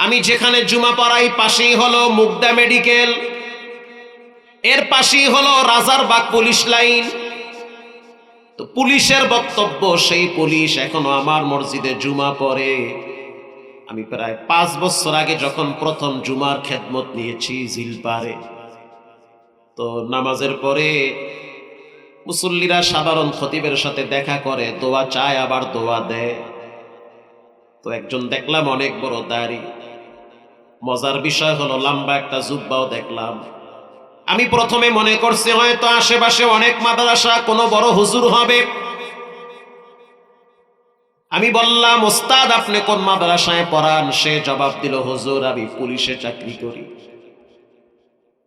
আমি যেখানে জুমা পড়াই পাশেই হলো মুগদা মেডিকেল, এর পাশেই হলো রাজারবাগ পুলিশ লাইন। তো পুলিশের বক্তব্য, সেই পুলিশ এখনো আমার মসজিদে জুমা পড়ে। আমি প্রায় 5 বছর আগে যখন প্রথম জুমার খেদমত নিয়েছি জিলপারে, তো নামাজের পরে মুসল্লিরা সাধারণ খতিবের সাথে দেখা করে, দোয়া চায় আবার দোয়া দেয়। তো একজন দেখলাম অনেক বড় দাড়ি, মজার বিষয় হলো লম্বা একটা জুব্বাও দেখলাম। আমি প্রথমে মনে করছি হয়তো আশেপাশে অনেক মাদ্রাসা, কোনো বড় হুজুর হবে। আমি বললাম, ওস্তাদ আপনি কোন মাদ্রাসায় পড়ান? সে জবাব দিল, হুজুর আমি পুলিশে চাকরি করি।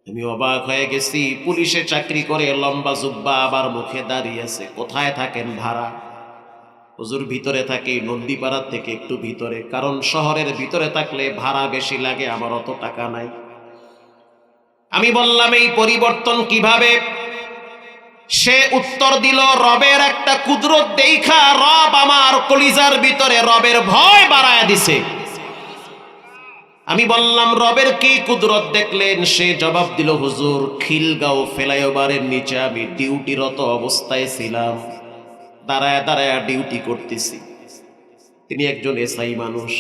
আমি অবাক হয়ে গেছি, পুলিশে চাকরি করে, লম্বা জুব্বা, আবার মুখে দাঁড়িয়ে আছে। কোথায় থাকেন? ভাড়া। হুজুর ভিতরে থাকি, নন্দীপাড়ার থেকে একটু ভিতরে, কারণ শহরের ভিতরে থাকলে ভাড়া বেশি লাগে, আমার অত টাকা নাই। আমি বললাম, এই পরিবর্তন কিভাবে? সে উত্তর দিল, রবের একটা কুদরত দেখা রব আমার কলিজার ভিতরে রবের ভয় বাড়ায় দিছে। আমি বললাম, রবের কি কুদরত দেখলেন? সে জবাব দিল, হুজুর খিলগাঁও ফ্লাইওভারের নিচে আমি ডিউটিরত অবস্থায় ছিলাম, দাঁড়ায় দাঁড়ায় ডিউটি করতেছি। তিনি একজন এসআই মানুষ।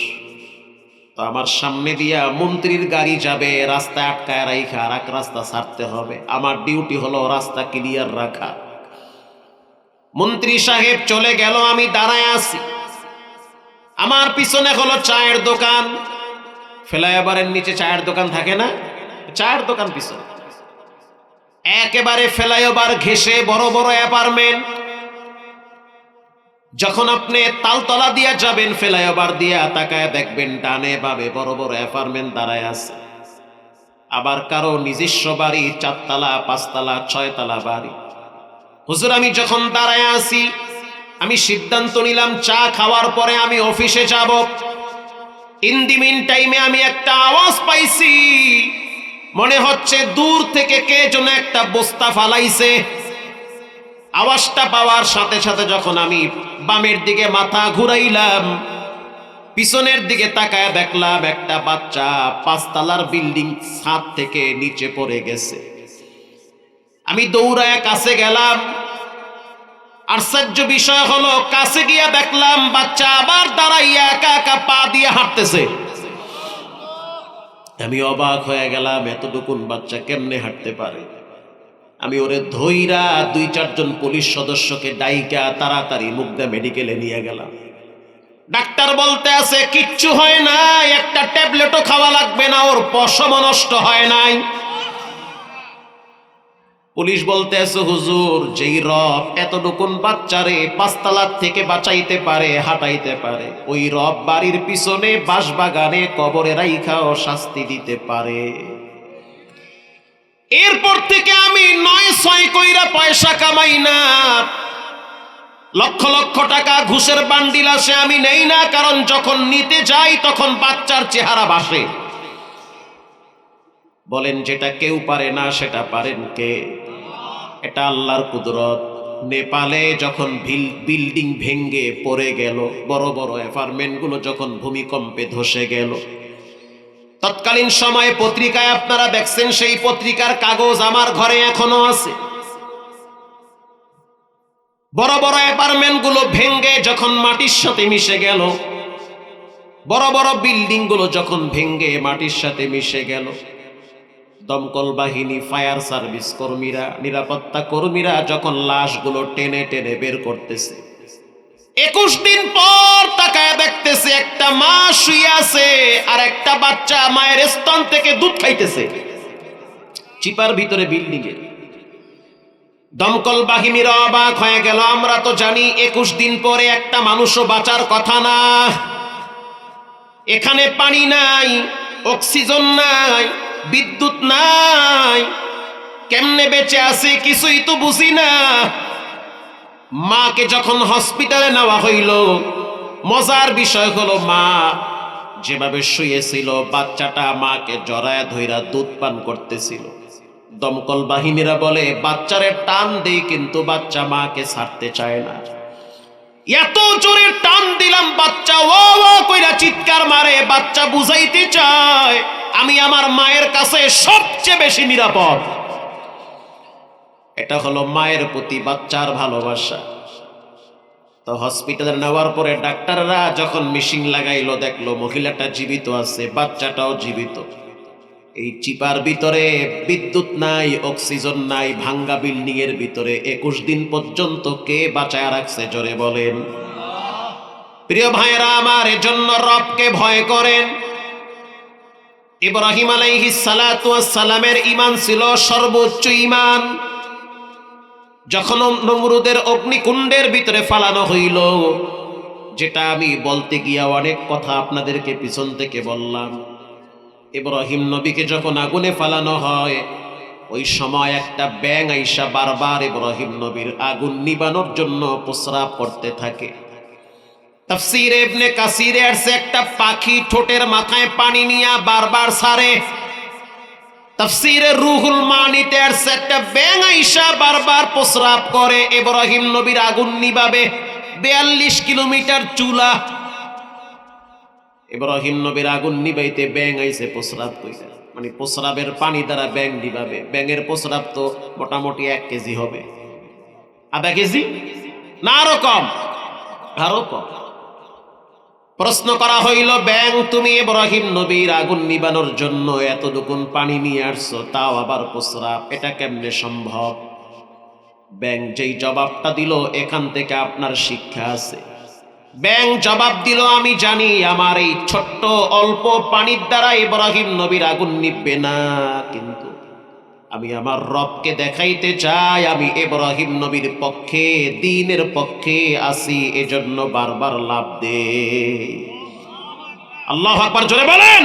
তো আমার সামনে দিয়া মন্ত্রীর গাড়ি যাবে, রাস্তায় আটকায় রাখা আর এক রাস্তা ছাড়তে হবে। আমার ডিউটি হলো রাস্তা ক্লিয়ার রাখা। মন্ত্রী সাহেব চলে গেল, আমি দাঁড়ায় আছি। আমার পিছনে হলো চায়ের দোকান। ফ্লাইওভারের নিচে চায়ের দোকান থাকে না? চায়ের দোকান পিছনে। একেবারে ফ্লাইওভার ঘেঁষে বড় বড় অ্যাপার্টমেন্ট। যখন আপনি তালতলা দিয়া যাবেন, ফ্লাইওভার দিয়া তাকায় দেখবেন ডানে বামে বড় বড় অ্যাপার্টমেন্ট দাঁড়ায় আছে। আবার কারো নিজস্ব বাড়ি, 4 তলা 5 তলা 6 তলা বাড়ি। হুজুর আমি যখন দাঁড়ায় আছি, আমি সিদ্ধান্ত নিলাম চা খাওয়ার পরে আমি অফিসে যাব। ইন দি মিন টাইমে আমি একটা আওয়াজ পাইছি, মনে হচ্ছে দূর থেকে কে যেন একটা বস্তা ফালাইছে। আওয়াজটা পাওয়ার সাথে সাথে যখন আমি বামের দিকে মাথা ঘুরাইলাম, পিছনের দিকে তাকায় দেখলাম একটা বাচ্চা 5 তলার বিল্ডিং ছাদ থেকে নিচে পড়ে গেছে। আমি দৌড়ায় কাছে গেলাম। আশ্চর্য বিষয় হলো, কাছে গিয়া দেখলাম বাচ্চা আবার দাঁড়াইয়া একা একা পা দিয়ে হাঁটতেছে। আমি অবাক হয়ে গেলাম, এতটুকুন বাচ্চা কেমনে হাঁটতে পারে? আমি ওরে ধইরা 2-4 জন পুলিশ সদস্যকে ডাইকা তাড়াতাড়ি মুগদা মেডিকেলে নিয়ে গেলাম। ডাক্তার বলতে আছে কিচ্ছু হয় না, একটা ট্যাবলেটও খাওয়া লাগবে না, ওর পশম নষ্ট হয় নাই। পুলিশ বলতে আছে, হুজুর যেই রব এতটুকুন বাচ্চারে 5 তলার থেকে বাঁচাইতে পারে, হাঁটাইতে পারে, ওই রব বাড়ির পিছনে বাঁশবাগানে কবরে রাইখাও শাস্তি দিতে পারে। এরপর থেকে আমি 9-6 কইরা পয়সা কামাই না, লক্ষ লক্ষ টাকা ঘুষের বান্ডিল আসে, আমি নেই না, কারণ যখন নিতে যাই তখন বাচ্চার চেহারা ভাসে। বলেন যেটা কেউ পারে না সেটা পারেন কে? এটা আল্লাহর কুদরত। নেপালে যখন বিল্ডিং ভেঙ্গে পড়ে গেল, বড় বড় অ্যাপার্টমেন্ট গুলো যখন ভূমিকম্পে ধসে গেল, তৎকালীন সময়ে পত্রিকায় আপনারা দেখছেন, সেই পত্রিকার কাগজ আমার ঘরে এখনো আছে। বড় বড় অ্যাপার্টমেন্ট গুলো ভেঙ্গে যখন মাটির সাথে মিশে গেল, বড় বড় বিল্ডিং গুলো যখন ভেঙ্গে মাটির সাথে মিশে গেল, দমকল বাহিনী, ফায়ার সার্ভিস কর্মীরা, নিরাপত্তা কর্মীরা যখন লাশগুলো টেনে টেনে বের করতেছে, 21 দিন পর তাকায় দেখতেছে একটা মা শুয়ে আছে আর একটা বাচ্চা মায়ের স্তন থেকে দুধ খাইতেছে চিপার ভিতরে বিল্ডিং এ। দমকল বাহিনীরা অবাক হয়ে গেল। আমরা তো জানি 21 দিন পরে একটা মানুষও বাঁচার কথা না। এখানে পানি নাই, অক্সিজেন নাই, বিদ্যুৎ নাই, কেমনে বেঁচে আছে কিছুই তো বুঝি না। মাকে যখন হসপিটালে নেওয়া হইল, মজার বিষয় হলো মা যেভাবে শুয়েছিল, বাচ্চাটা মাকে জড়ায় ধইরা দুধ পান করতেছিল। দমকল বাহিনীরা বলে বাচ্চারে টান দেই, কিন্তু বাচ্চা মাকে ছাড়তে চায় না। এত জোরে টান দিলাম, বাচ্চা ও ও কইরা চিৎকার মারে। বাচ্চা বুঝাইতে চায় আমি আমার মায়ের কাছে সবচেয়ে বেশি নিরাপদ। এটা হলো মায়ের প্রতি বাচ্চার ভালোবাসা। তো হসপিটালে নেওয়ার পরে ডাক্তাররা যখন মেশিন লাগাইলো, দেখলো মহিলাটা জীবিত আছে, বাচ্চাটাও জীবিত। এই চিপার ভিতরে বিদ্যুৎ নাই, অক্সিজেন নাই, ভাঙ্গা বিল্ডিং এর ভিতরে 21 দিন পর্যন্ত কে বাঁচায় রাখছে? জোরে বলেন। প্রিয় ভাইরা আমার, এজন্য রবকে ভয় করেন। ইব্রাহিম আলাইহিস সালাতু ওয়াস সালামের ঈমান ছিল সর্বোচ্চ ঈমান। যখন নমরুদের অগ্নিকুণ্ডের ভিতরে ফালানো হইল, যেটা আমি বলতে গিয়া অনেক কথা আপনাদেরকে পিছন থেকে বললাম। ইব্রাহিম নবীকে যখন আগুনে ফালানো হয়, ওই সময় একটা ব্যাঙ আইসা বারবার ইব্রাহিম নবীর আগুন নিবানোর জন্য প্রস্রাব করতে থাকে। তাফসীরে ইবনে কাসিরে আসছে একটা পাখি ঠোঁটের মাথায় পানি নিয়া বারবার ছাড়ে। তাফসীরে রুহুল মানিতে আসছে একটা ব্যাঙ আইসা বারবার প্রস্রাব করে ইব্রাহিম নবীর আগুন নিবাবে। 42 কিলোমিটার চুলা, ইব্রাহিম নবীর আগুন নিবাইতে ব্যাঙ আইছে প্রস্রাব কইছে, মানে প্রস্রাবের পানি দ্বারা ব্যাঙ নিবাবে। ব্যাঙের প্রস্রাব তো মোটামুটি 1 কেজি হবে, আধা কেজি না, আরো কম, আরো কম। প্রশ্ন করা হইল, ব্যাঙ তুমি ইব্রাহিম নবীর আগুন নিবানোর জন্য এতটুকুন পানি নিয়ে আসছো, তাও আবার প্রস্রাব, এটা কেমনে সম্ভব? ব্যাঙ যেই জবাবটা দিল, এখান থেকে আপনার শিক্ষা আছে। ব্যাঙ জবাব দিল, আমি জানি আমার এই ছোট্ট অল্প পানির দ্বারা ইব্রাহিম নবীর আগুন নিববে না, কিন্তু আমি আমার রবকে দেখাইতে চাই আমি ইব্রাহিম নবীর পক্ষে, দ্বীনের পক্ষে আছি, এজন্য বারবার লাভ দে। আল্লাহু আকবার, জোরে বলেন।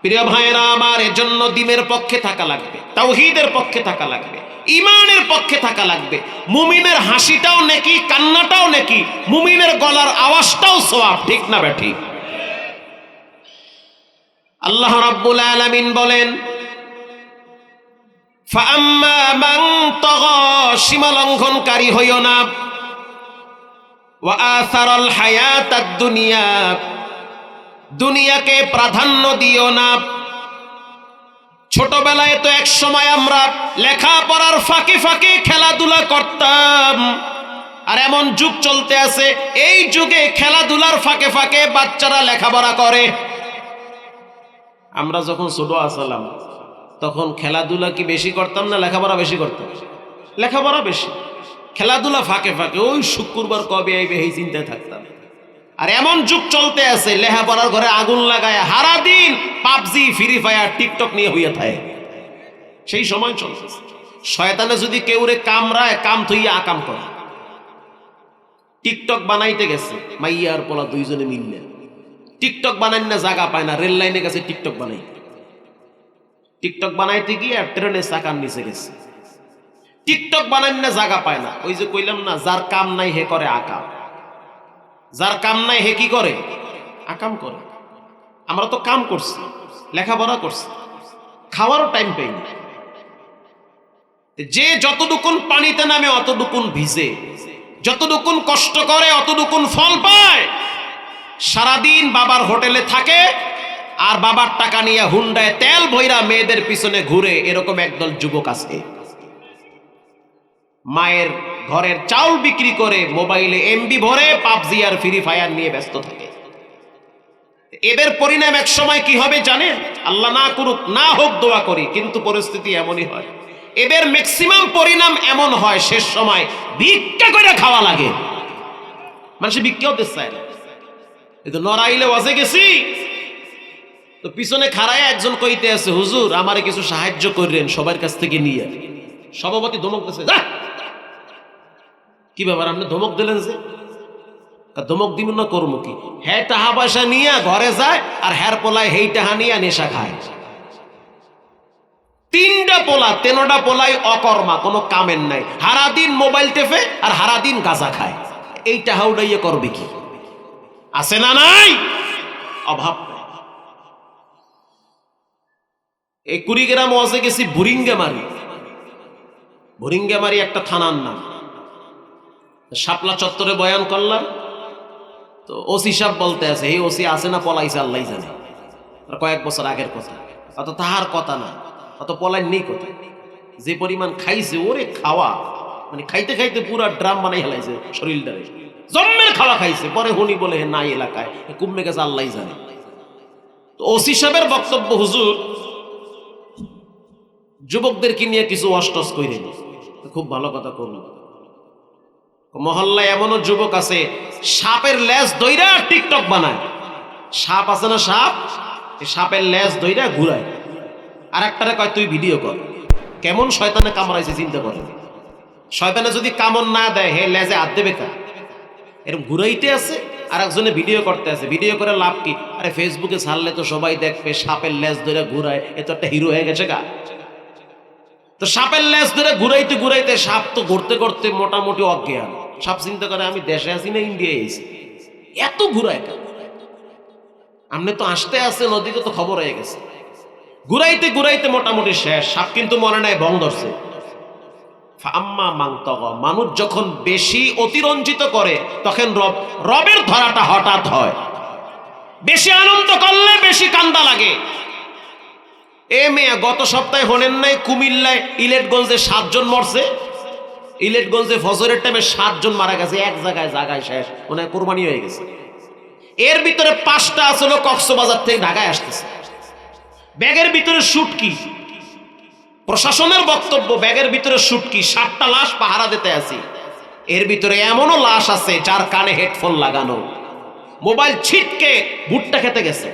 প্রিয় ভাইরা আমার, এজন্য দ্বীনের পক্ষে থাকা লাগবে, তাওহীদের পক্ষে থাকা লাগবে, ঈমানের পক্ষে থাকা লাগবে। মুমিনের হাসিটাও নেকি, কান্নাটাও নেকি, মুমিনের গলার আওয়াজটাও সওয়াব, ঠিক না বেঠিক? আল্লাহ রাব্বুল আলামিন বলেন, ফাআম্মা মান তাগা, সীমা লঙ্ঘনকারী হইও না, ওয়া আসারাল হায়াতাদ দুনিয়া, দুনিয়াকে প্রাধান্য দিও না। ছোটবেলায় তো এক সময় আমরা লেখাপড়ার ফাঁকে ফাঁকে খেলাধুলা করতাম, আর এমন যুগ চলতে আছে, এই যুগে খেলাধুলার ফাঁকে ফাঁকে বাচ্চারা লেখাপড়া করে। আমরা যখন ছোট আসলাম তখন খেলাধুলা কি বেশি করতাম না লেখাপড়া বেশি করতাম? লেখাপড়া বেশি, খেলাধুলা ফাঁকে ফাঁকে ওই শুক্রবার কবে আইবে এই চিন্তায় থাকতাম। আর এমন যুগ চলতে আছে, লেখাপড়ার ঘরে আগুন লাগায় সারা দিন পাবজি, ফ্রি ফায়ার, টিকটক নিয়ে হইয়া থাকে। সেই সময় চলতেছে। শয়তানে যদি কেউরে কামড়ায়, কাম থইয়া আকাম করে। টিকটক বানাইতে গেছে মাইয়া আর পোলা দুইজনে মিললে, টিকটক বানাই না, জায়গা পায় না, রেল লাইনে গেছে টিকটক বানাই। টিকটক বানাইতে গিয়ে ট্রেনের চাকার নিচে গেছে। টিকটক বানাই না, জায়গা পায় না। ওই যে কইলাম না, যার কাম নাই হে করে আকাম, যার কাম নাই হে কি করে? আকাম করে। আমরা তো কাম করছি, লেখাপড়া করছি, খাওয়ারও টাইম পাই না। যে যতটুকুন পানিতে নামে অতটুকুন ভিজে, যতটুকুন কষ্ট করে অতটুকুন ফল পায়। সারাদিন বাবার হোটেলে থাকে আর বাবার টাকা নিয়ে হুন্ডায় তেল ভইরা মেয়েদের পিছনে ঘুরে, এরকম একদল যুবক আছে। মায়ের ঘরের চাউল বিক্রি করে মোবাইলে এমবি ভরে পাবজি আর ফ্রি ফায়ার নিয়ে ব্যস্ত থাকে। এদের পরিণাম এক সময় কি হবে জানেন? আল্লাহ না করুক, না হোক, দোয়া করি, কিন্তু পরিস্থিতি এমনই হয়। এদের ম্যাক্সিমাম পরিণাম এমন হয়, শেষ সময় ভিক্ষা করে খাওয়া লাগে। মানুষ ভিক্ষাও দিতে চায় না। কিন্তু নড়াইলে ওয়াজে গেছি তো পিছনে খাড়ায় একজন কইতে আছে, হুজুর আমারে কিছু সাহায্য করেন সবার কাছ থেকে নিয়ে। সভাপতি ধমক দিচ্ছে, যা। কি ব্যাপার, আপনি ধমক দিলেন যে? ধমক দিব না, করবো কি? হ্যাঁ, টাকা পয়সা নিয়ে ঘরে যায় আর হ্যার পোলায় হেই টাকা নিয়ে নেশা খায়। 3টা পোলা, 3টা পোলাই অকর্মা, কোনো কামের নাই, হারাদিন মোবাইল টেপে আর হারাদিন গাঁজা খায়। এই টাকা উড়াইয়ে করবে কি? আছে না নাই? অভাব। এই কুড়িগ্রাম ওয়াজে গেছি বুরিঙ্গামারি। বুরিঙ্গামারি একটা থানার নাম। শাপলা চত্বরে বয়ান করলাম, তো ওসি সাহেব বলতে আছে, এই ওসি আছে না পলাইছে আল্লাহ জানে, আর কয়েক বছর আগের কথা, অত তাহার কথা না, অত পলাই নেই কথা। যে পরিমাণ খাইছে, ওরে খাওয়া মানে খাইতে খাইতে পুরা ড্রাম বানাই হেলাইছে শরীরটারে, জম্মের খাওয়া খাইছে। পরে হনি বলে না এলাকায় কুম্মে গেছে আল্লাহ জানে। তো ওসি সাহেবের বক্তব্য, হুজুর যুবকদেরকে নিয়ে কিছু অষ্টস কইরেন। খুব ভালো কথা করল। মহল্লায় এমনও যুবক আছে সাপের লেজ দইরা টিকটক বানায়। সাপ আছে না সাপ, সাপের লেজ দইরা ঘুরায়, আর একটারে কয় তুই ভিডিও কর। কেমন শয়তানে কামড়াইছে চিন্তা করে। শয়তানে যদি কামড় না দেয় হে লেজে হাত দেবে কা? এরকম ঘুরাইতে আছে, আর একজনে ভিডিও করতে আছে। ভিডিও করে লাভ কি? আরে ফেসবুকে ছাড়লে তো সবাই দেখবে সাপের লেজ ধরে ঘুরায়, এ তো একটা হিরো হয়ে গেছে গা। তো সাপের লেজ ধরে ঘুরাইতে ঘুরাইতে সাপ তো ঘুরতে ঘুরতে মোটামুটি অজ্ঞান। সাপ চিন্তা করে আমি দেশে আছি না ইন্ডিয়ায় আছি, এত ঘুরায় কেন? আপনি তো আসতে আসে নদীতে তো খবর হয়ে গেছে। ঘুরাইতে ঘুরাইতে মোটামুটি শেষ। সাপ কিন্তু মনে নাই বং ধরছে। মানুষ যখন বেশি অতিরঞ্জিত করে তখন রবের ধরাটা হঠাৎ হয়। বেশি আনন্দ করলে বেশি কান্দা লাগে। এ মেয়া গত সপ্তাহে হনেন নাই কুমিল্লায় ইলেটগঞ্জে 7 জন মরছে। ইলেটগঞ্জে ফজরের টাইমে 7 জন মারা গেছে, এক জায়গায় জায়গায় শেষ, মনে হয় কোরবানি হয়ে গেছে। এর ভিতরে 5টা আসলে কক্সবাজার থেকে ঢাকায় আসতেছে। ব্যাগের ভিতরে শুটকি। প্রশাসনের বক্তব্য ব্যাগের ভিতরে শুটকি, 7টা লাশ পাহারা দিতে আছি। এর ভিতরে এমনও লাশ আছে যার কানে হেডফোন লাগানো, মোবাইল ছিটকে ভুট্টা খেতে গেছে।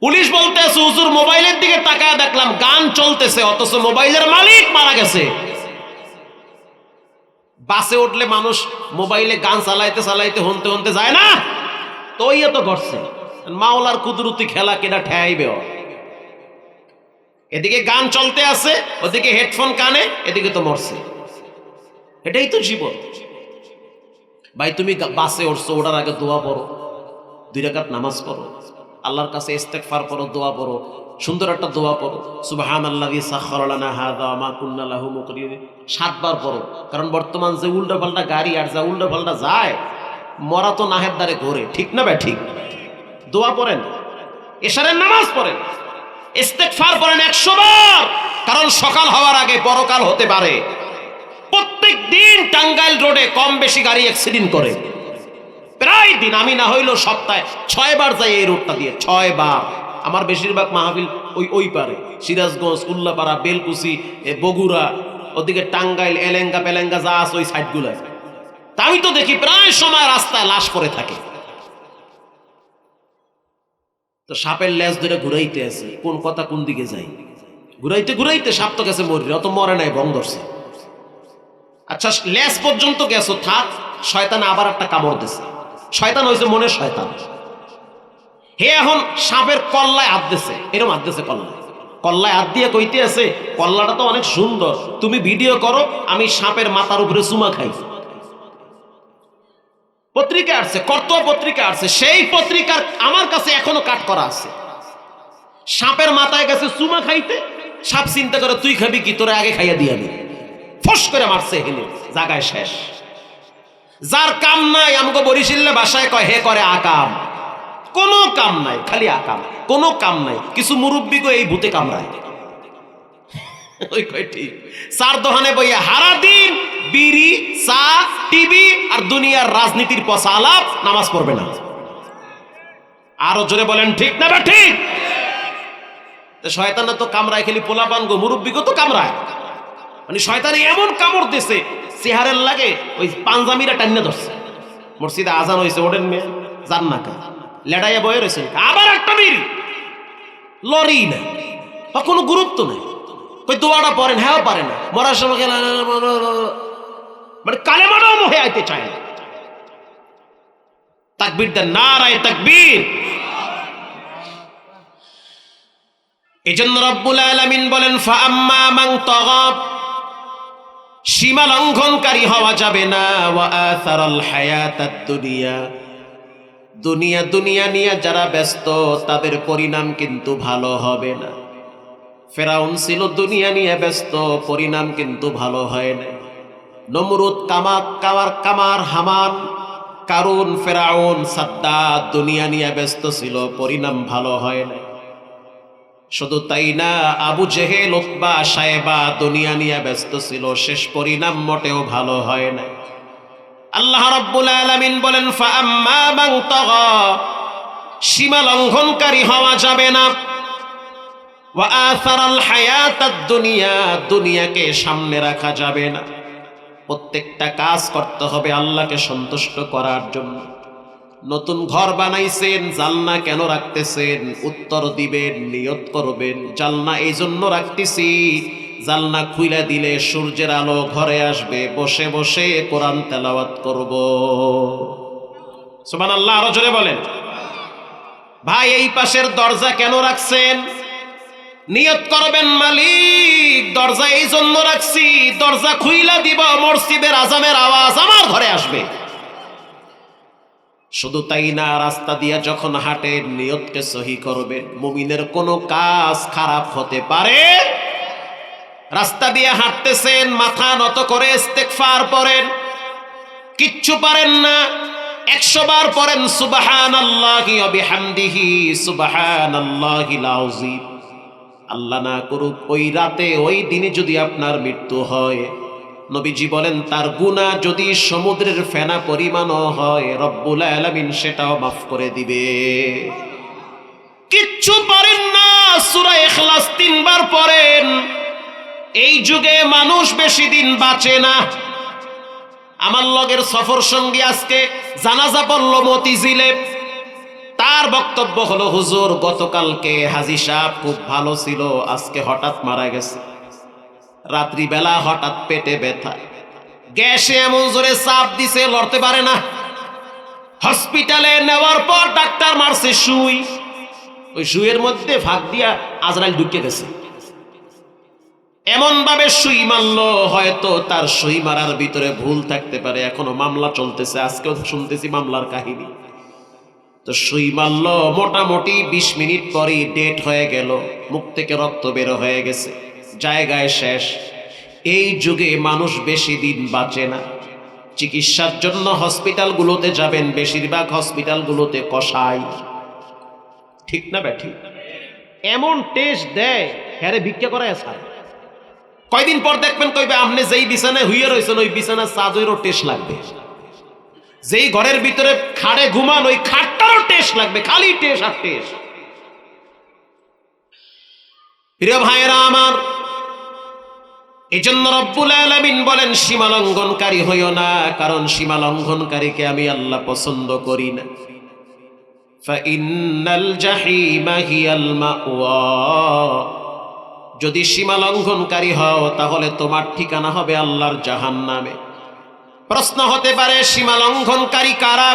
পুলিশ বলতে আছে হুজুর মোবাইলের দিকে তাকায় দেখলাম গান চলতেছে, অথচ মোবাইলের মালিক মারা গেছে। বাসে উঠলে মানুষ মোবাইলে গান চালাইতে চালাইতে হনতে হনতে যায় না, তো ইয়ে তো ঘটছে। মাওলার কুদরতি খেলা কেনা ঠেয়াইবে। এদিকে গান চলতে আছে, ওদিকে হেডফোন কানে, এদিকে তো মরছে। এটাই তো জীবন। ভাই তুমি বাসে উঠছো, ওঠার আগে দোয়া পড়ো, 2 রাকাত নামাজ পড়ো, আল্লাহর কাছে ইস্তেগফার করো, দোয়া পড়ো, সুন্দর একটা দোয়া পড়ো, সুবহানাল্লাযী সাখখারা লানা হাযা ওয়া মা কুন্না লাহু মুকরিনিন 7 বার পড়ো। কারণ বর্তমান যে উল্টাপাল্টা গাড়ি আর যা উল্টাপাল্টা যায়, মরা তো নাহের দ্বারে ঘোরে, ঠিক না ভাই? ঠিক। দোয়া পড়েন, এশারের নামাজ পড়েন, ইস্তেগফার পড়েন 100 বার, কারণ সকাল হওয়ার আগে পরকাল হতে পারে। প্রত্যেক দিন টাঙ্গাইল রোডে কম বেশি গাড়ি অ্যাক্সিডেন্ট করে, প্রায় দিন। আমি না হইলেও সপ্তাহে 6 বার যাই এই রোডটা দিয়ে, 6 বার। আমার বেশিরভাগ মাহফিল ওই পারে, সিরাজগঞ্জ, উল্লাপাড়া, বেলকুচি, বগুড়া, ওদিকে টাঙ্গাইল, এলেঙ্গা পেলেঙ্গা যা আছে ওই সাইডগুলোয়। তা আমি তো দেখি প্রায় সময় রাস্তায় লাশ পড়ে থাকে। তো সাপের লেজ ধরে ঘুরাইতে আছে, কোন কথা কোন দিকে যাই, ঘুরাইতে ঘুরাইতে সাপ তো গেছে মরে, অত মরে নাই, বং ধরছে। আচ্ছা লেজ পর্যন্ত গেছো, থাক, শয়তান আবার একটা কামড় দিছে। শয়তান হয়েছে মনে শয়তান। হে এখন সাপের কল্লায় হাত দিছে, এরকম হাত দিছে কল্লায় হাত দিয়ে কইতে আছে, কল্লাটা তো অনেক সুন্দর, তুমি ভিডিও করো, আমি সাপের মাথার উপরে চুমা খাই। পত্রিকা আসছে, কর্তব্য পত্রিকা আসছে, সেই পত্রিকার আমার কাছে এখনো কাট করা আছে। সাপের মাথায় গেছে চুমা খাইতে, সাপ চিন্তা করে তুই খাবি কি, তোরে আগে খাইয়া দিয়ে আমি, ফস করে মারছে, হেলে জায়গায় শেষ। যার কাম নাই, আমাকে বরিশালে ভাষায় কয় হে করে আকাম। কোনো কাম নাই, খালি আকাম, কোনো কাম নাই। কিছু মুরব্বীকে এই ভূতে কামড়ায়। ওই কয় ঠিক। 4 দোকানে বইয়া হারা দিন বিড়ি, চা, টিভি আর দুনিয়ার রাজনীতির পচা আলাপ, নামাজ পড়বে না। আরো জোরে বলেন ঠিক না? ঠিক। শয়তান তো কামড়ায়, খালি পোলাপান গো, মুরব্বীকে তো কামড়ায়। মানে শয়তানে এমন কামড় দিছে, চেহারের লাগে ওই পাঞ্জামিরা টান্না ধরছে। মসজিদে আজান হয়েছে, ওঠেন মেয়ে যান না কা, লেডাইয়া বয়ে রয়েছে, আবার একটা বিড়ি, লরি না, কোনো গুরুত্ব নেই। ওই দোয়াটা পড়েন, হ্যাঁ পারে না, মরার সময় মানে কালেমাটাও মুখে আইতে চায় না। তাকবীর দেন, নারায়ে তাকবীর। এজন্য রব্বুল আলামিন বলেন ফাআম্মা মান তাগা, সীমা লঙ্ঘনকারী হওয়া যাবে না, ওয়া আসারাল হায়াতাদ দুনিয়া, দুনিয়া দুনিয়া নিয়ে যারা ব্যস্ত তাদের পরিণাম কিন্তু ভালো হবে না। ফেরাউন ছিল দুনিয়া নিয়ে ব্যস্ত, পরিণাম কিন্তু ভালো হয় না। নমরুদ, কামার, হামান, কারুন, ফেরাউন, সাদ্দাত দুনিয়া নিয়ে ব্যস্ত ছিল, পরিণাম ভালো হয় না। শুধু তাই না, আবু জেহেল, উতবা, সায়েবা দুনিয়া নিয়ে ব্যস্ত ছিল, শেষ পরিণাম মোটেও ভালো হয় না। আল্লাহ রাব্বুল আলামিন বলেন, ফাআম্মা মান তাগা, সীমা লঙ্ঘনকারী হওয়া যাবে না। ওয়া আসারাল হায়াতাদ দুনিয়া, দুনিয়াকে সামনে রাখা যাবে না। প্রত্যেকটা কাজ করতে হবে আল্লাহকে সন্তুষ্ট করার জন্য। নতুন ঘর বানাইছেন, জালনা কেন রাখতেছেন? উত্তর দিবেন, নিয়ত করবেন, জালনা এই জন্য রাখতেছি, জালনা খুইলা দিলে সূর্যের আলো ঘরে আসবে, বসে বসে কোরআন তেলাওয়াত করব। সুবহানাল্লাহ, আরো জোরে বলেন। ভাই, এই পাশের দরজা কেন রাখছেন? নিয়ত করবেন, মালিক দরজা এই জন্য রাখছি, দরজা খুইলা দিব, মসজিদের আজানের আওয়াজ আমার ঘরে আসবে। শুধু তাই না, রাস্তা দিয়া যখন হাঁটেন নিয়তকে সহি করবেন। মুমিনের কোনো কাজ খারাপ হতে পারে। রাস্তা দিয়ে হাঁটতেছেন, মাথা নত করে ইস্তেগফার পড়েন, কিচ্ছু পারেন না, 100 বার পড়েন সুবহানাল্লাহি ওয়া বিহামদিহি সুবহানাল্লাহিল আযীম। আল্লাহ না করুক ওই রাতে, ওই দিনে যদি আপনার মৃত্যু হয়, নবীজি বলেন তার গুনাহ যদি সমুদ্রের ফেনা পরিমাণও হয়, রব্বুল আলামিন সেটাও মাফ করে দিবে। কিচ্ছু পারেন না, সূরা ইখলাস 3 বার পড়েন। এই যুগে মানুষ বেশি দিন বাঁচে না। আমার লগের সফর সঙ্গী আজকে জানাজা পড়ল মতিঝিলে। তার বক্তব্য হলো, হুজুর গতকালকে হাজী সাহেব খুব ভালো ছিল, আজকে হঠাৎ মারা গেছে। রাত্রিবেলা হঠাৎ পেটে ব্যথা, গ্যাসে এমন জোরে চাপ দিছে, লড়তে পারে না। হসপিটালে নেওয়ার পর ডাক্তার মারছে সুই, ওই সুইয়ের মধ্যে ফাঁক দিয়া আজরাইল ঢুকে গেছে। এমন ভাবে সুই মারলো, হয়তো তার সুই মারার ভিতরে ভুল থাকতে পারে, এখনো মামলা চলতেছে, আজকেও শুনতেছি মামলার কাহিনী। তো সুই মারলো, মোটামুটি 20 মিনিট পরই ডেট হয়ে গেল, মুখ থেকে রক্ত বের হয়ে গেছে, জায়গায় শেষ। এই যুগে মানুষ বেশি দিন বাঁচে না। চিকিৎসার জন্য হসপিটালগুলোতে যাবেন, বেশিরভাগ হসপিটালগুলোতে কসাই, ঠিক না ব্যাঠি? এমন টেস্ট দেয়, হ্যারে ভিক্ষা করে স্যার। কয়দিন পর দেখবেন কইবে, আপনি যেই বিছানায় হুইয়ে রয়েছেন ওই বিছানার চাদরেরও টেস্ট লাগবে, যেই ঘরের ভিতরে খাটে ঘুমান ওই খাটটারও টেস্ট লাগবে, খালি টেস্ট আর টেস্ট। প্রিয় ভাইয়েরা আমার, এই জন্য রব্বুল আলামিন বলেন সীমা লঙ্ঘনকারী হইও না, কারণ সীমা লঙ্ঘনকারীকে আমি আল্লাহ পছন্দ করি না। ফাইন্নাল জাহিমা হিয়াল মাওয়া, যদি সীমা লঙ্ঘনকারী হও তাহলে তোমার ঠিকানা হবে আল্লাহর জাহান্নামে। প্রশ্ন হতে পারে, সীমা লঙ্ঘনকারী কারা?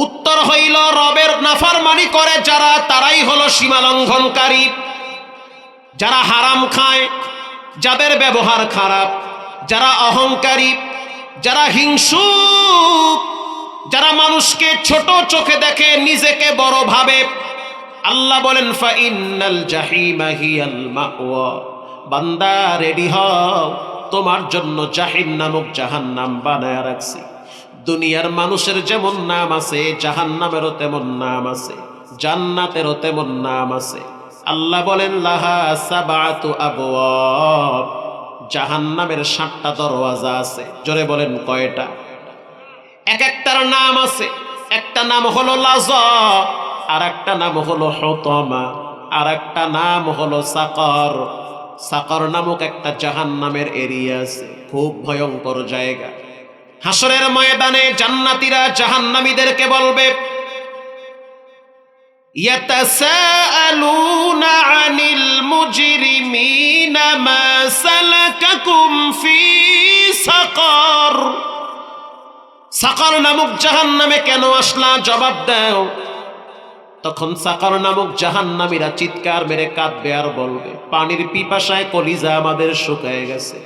উত্তর হইল, রবের নাফরমানি করে যারা, তারাই হলো সীমা লঙ্ঘনকারী। যারা হারাম খায়, যাদের ব্যবহার খারাপ, যারা অহংকারী, যারা হিংসুক, যারা মানুষকে ছোট চোখে দেখে, নিজেকে বড় ভাবে। আল্লাহ বলেন ফাইন্নাল জাহিমা হিয়াল মাওয়া, বান্দা রেডি হও, তোমার জন্য জাহিম নামক জাহান্নাম বানায়া রাখছি। দুনিয়ার মানুষের যেমন নাম আছে, জাহান্নামেরও তেমন নাম আছে, জান্নাতেরও তেমন নাম আছে। আল্লাহ বলেন লাহা সাবাতু আবওয়াব, জাহান্নামের 7টা দরওয়াজা আছে। জোরে বলেন কয়টা? এক একটার নাম আছে। একটা নাম হলো লাযা, আর একটা নাম হলো হুতামা, আর একটা নাম হলো সাকার। সাকার নামক একটা জাহান্নামের এরিয়া আছে, খুব ভয়ঙ্কর জায়গা। হাসরের ময়দানে জান্নাতীরা জাহান্নামীদেরকে বলবে, ইয়াতাসাআলুনা আনিল মুজরিমিনা মা সালাকাকুম ফি সাকার, সাকার নামক জাহান্নামে কেন আসলা, জবাব দাও। তখন সাকার নামক জাহান্নামীরা চিৎকার মেরে কাঁদবে আর বলবে, পানির পিপাসায় কলিজা আমাদের শুকিয়ে গেছে,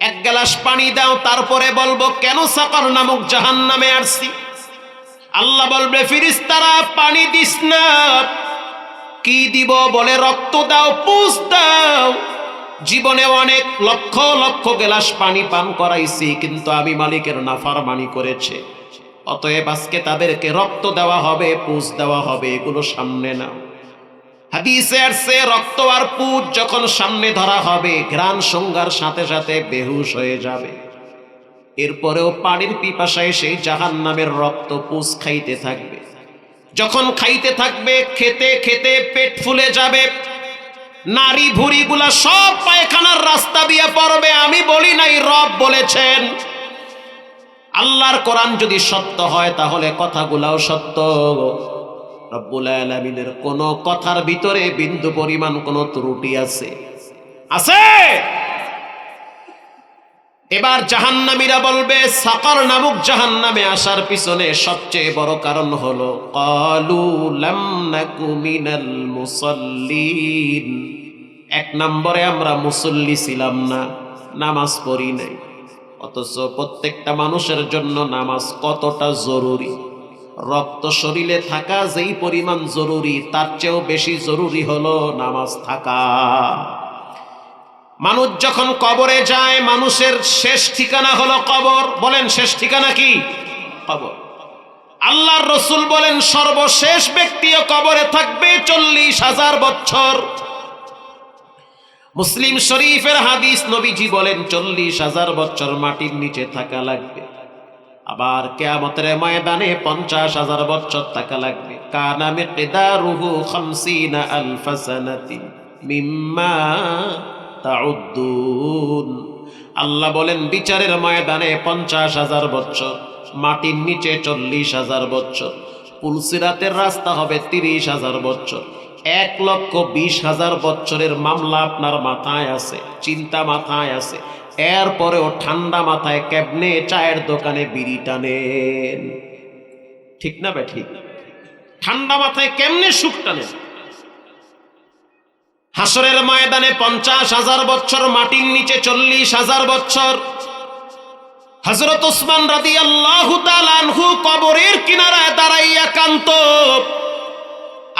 এক গ্লাস পানি দাও। তারপরে বলবো, কেন সাকার নামক জাহান্নামে আসছি? আল্লাহ বলবে, ফেরেশতারা পানি দিস না। কি দিব? বলে রক্ত দাও, পুষ দাও। জীবনে অনেক লক্ষ লক্ষ গ্লাস পানি পান করাইছি, কিন্তু আমি মালিকের নাফরমানি করেছে, অতএব আজকে তাদেরকে রক্ত দেওয়া হবে, পুঁজ দেওয়া হবে, এগুলো সামনে নাও। হাদিসে আসছে রক্ত আর পুঁজ যখন সামনে ধরা হবে, ঘ্রাণ সংজ্ঞার সাথে সাথে বেহুশ হয়ে যাবে। এরপরেও পানির পিপাসায় সেই জাহান্নামের রক্ত পুঁজ খাইতে থাকবে। যখন খাইতে থাকবে, খেতে খেতে পেট ফুলে যাবে, নারী ভুঁড়িগুলা সব পায়খানার রাস্তা দিয়ে পড়বে। আমি বলি নাই, রব বলেছেন। আল্লাহর কোরআন যদি সত্য হয় তাহলে কথাগুলাও সত্য। রব্বুল আলামিনের কোন কথার ভিতরে বিন্দু পরিমাণ কোন ত্রুটি আছে? এবার জাহান্নামীরা বলবে, সাকার নামক জাহান্নামে আসার পিছনে সবচেয়ে বড় কারণ হলো ক্বালু লাম নাকু মিনাল মুসাল্লিন। এক নম্বরে আমরা মুসল্লি ছিলাম না, নামাজ পড়ি নাই। অথচ প্রত্যেকটা মানুষের জন্য নামাজ কতটা জরুরি। রক্ত শরীরে থাকা যেই পরিমাণ জরুরি, তার চেয়েও বেশি জরুরি হলো নামাজ থাকা। মানুষ যখন কবরে যায়, মানুষের শেষ ঠিকানা হলো কবর। বলেন, শেষ ঠিকানা কি? কবর। আল্লাহর রাসূল বলেন, সর্বশেষ ব্যক্তিও কবরে থাকবে 40,000 বছর। মুসলিম শরীফের হাদিস, নবীজি বলেন 40,000 বছর মাটির নিচে থাকা লাগবে। আবার কিয়ামতের ময়দানে 50,000 বছর থাকা লাগবে। কানা মিকদারুহু 50,000 সানাতিন মিম্মা তাউদ্দুন। আল্লাহ বলেন বিচারের ময়দানে 50,000 বছর, মাটির নিচে 40,000 বছর, পুলসিরাতের রাস্তা হবে 30,000 বছর। 1,20,000 বছরের মামলা আপনার মাথায় আছে, চিন্তা মাথায় আছে, এরপরেও ঠান্ডা মাথায় কেবনে চায়ের দোকানে বিড়ি টানেন? ঠিক না বে ঠিক? ঠান্ডা মাথায় কেমনে সুখ টানেন? হাসরের ময়দানে 50,000 বছর, মাটির নিচে 40,000 বছর। হযরত ওসমান রাদিয়াল্লাহু তাআলা আনহু কবরের কিনারায় দাঁড়াইয়া কান্ত।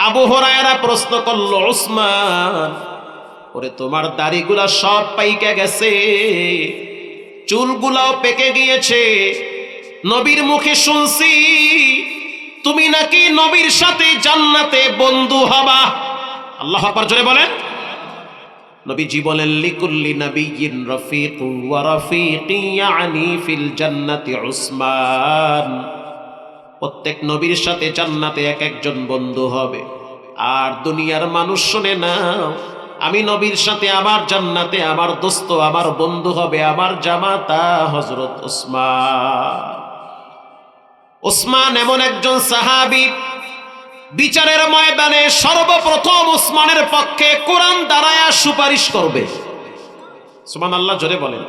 আবু হুরায়রা প্রশ্ন করল, ওসমান, ওরে তোমার দাড়িগুলা সব পাইকে গেছে, চুলগুলাও পেকে গিয়েছে, নবীর মুখে শুনছি তুমি নাকি নবীর সাথে জান্নাতে বন্ধু হবা। আল্লাহু আকবার, জোরে বলেন। নবীজি বলেন, লিকুল্লি নাবিয়্যিন রাফিকুন ওয়া রাফিকি ইয়ানি ফিল জান্নাতি উসমান। প্রত্যেক নবীর সাথে জান্নাতে এক একজন বন্ধু হবে। আর দুনিয়ার মানুষ শুনে নাও, আমি নবীর সাথে আমার জান্নাতে আমার দোস্ত, আমার বন্ধু হবে আমার জামাতা হযরত ওসমান। ওসমান এমন একজন সাহাবী, বিচারের ময়দানে সর্বপ্রথম ওসমানের পক্ষে কোরআন দাঁড়ায়া সুপারিশ করবে। সুবহানাল্লাহ, জোরে বলেন।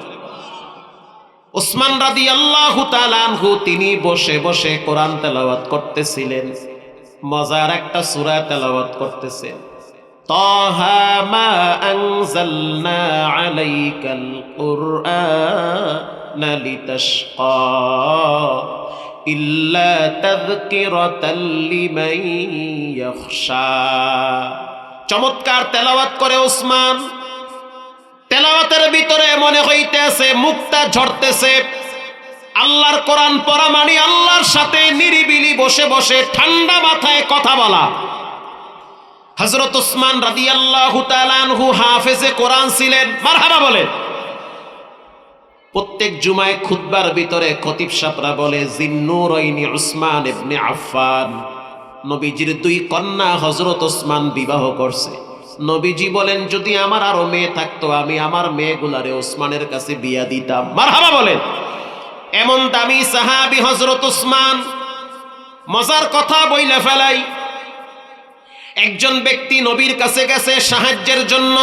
ওসমান রাদিয়াল্লাহু তাআলা আনহু তিনি বসে বসে কোরআন তেলাওয়াত করতেছিলেন। মজার একটা সূরা তেলাওয়াত করতেছেন। তাহা মা আনজালনা আলাইকাল কুরআনা লিতাশকা ইল্লা তাযকিরাতাল লিমান ইয়াখশা। চমৎকার তেলাওয়াত করে ওসমান। তেলাওয়াতের ভিতরে মনে হইতেছে মুক্তা ঝরতেছে। আল্লাহর কোরআন পড়া মানে আল্লাহর সাথে নিরিবিলি বসে বসে ঠান্ডা মাথায় কথা বলা। হযরত ওসমান রাদিয়াল্লাহু তাআলা আনহু হাফেজে কোরআন ছিলেন। মারহাবা বলেন। প্রত্যেক জুমায় খুতবার ভিতরে খতিব সাহেবরা বলে, জিন্নুরাইনি উসমান ইবনে আফফান, নবীজির 2 কন্যা হযরত ওসমান বিবাহ করছে। নবীজি বলেন, যদি আমার আরো মেয়ে থাকতো আমি আমার মেয়েগুলারে ওসমানের কাছে বিয়া দিতাম। মারহাবা বলেন। এমন দামি সাহাবী হযরত ওসমান। মজার কথা বইলা ফেলাই, একজন ব্যক্তি নবীর কাছে গেছে সাহায্যের জন্য।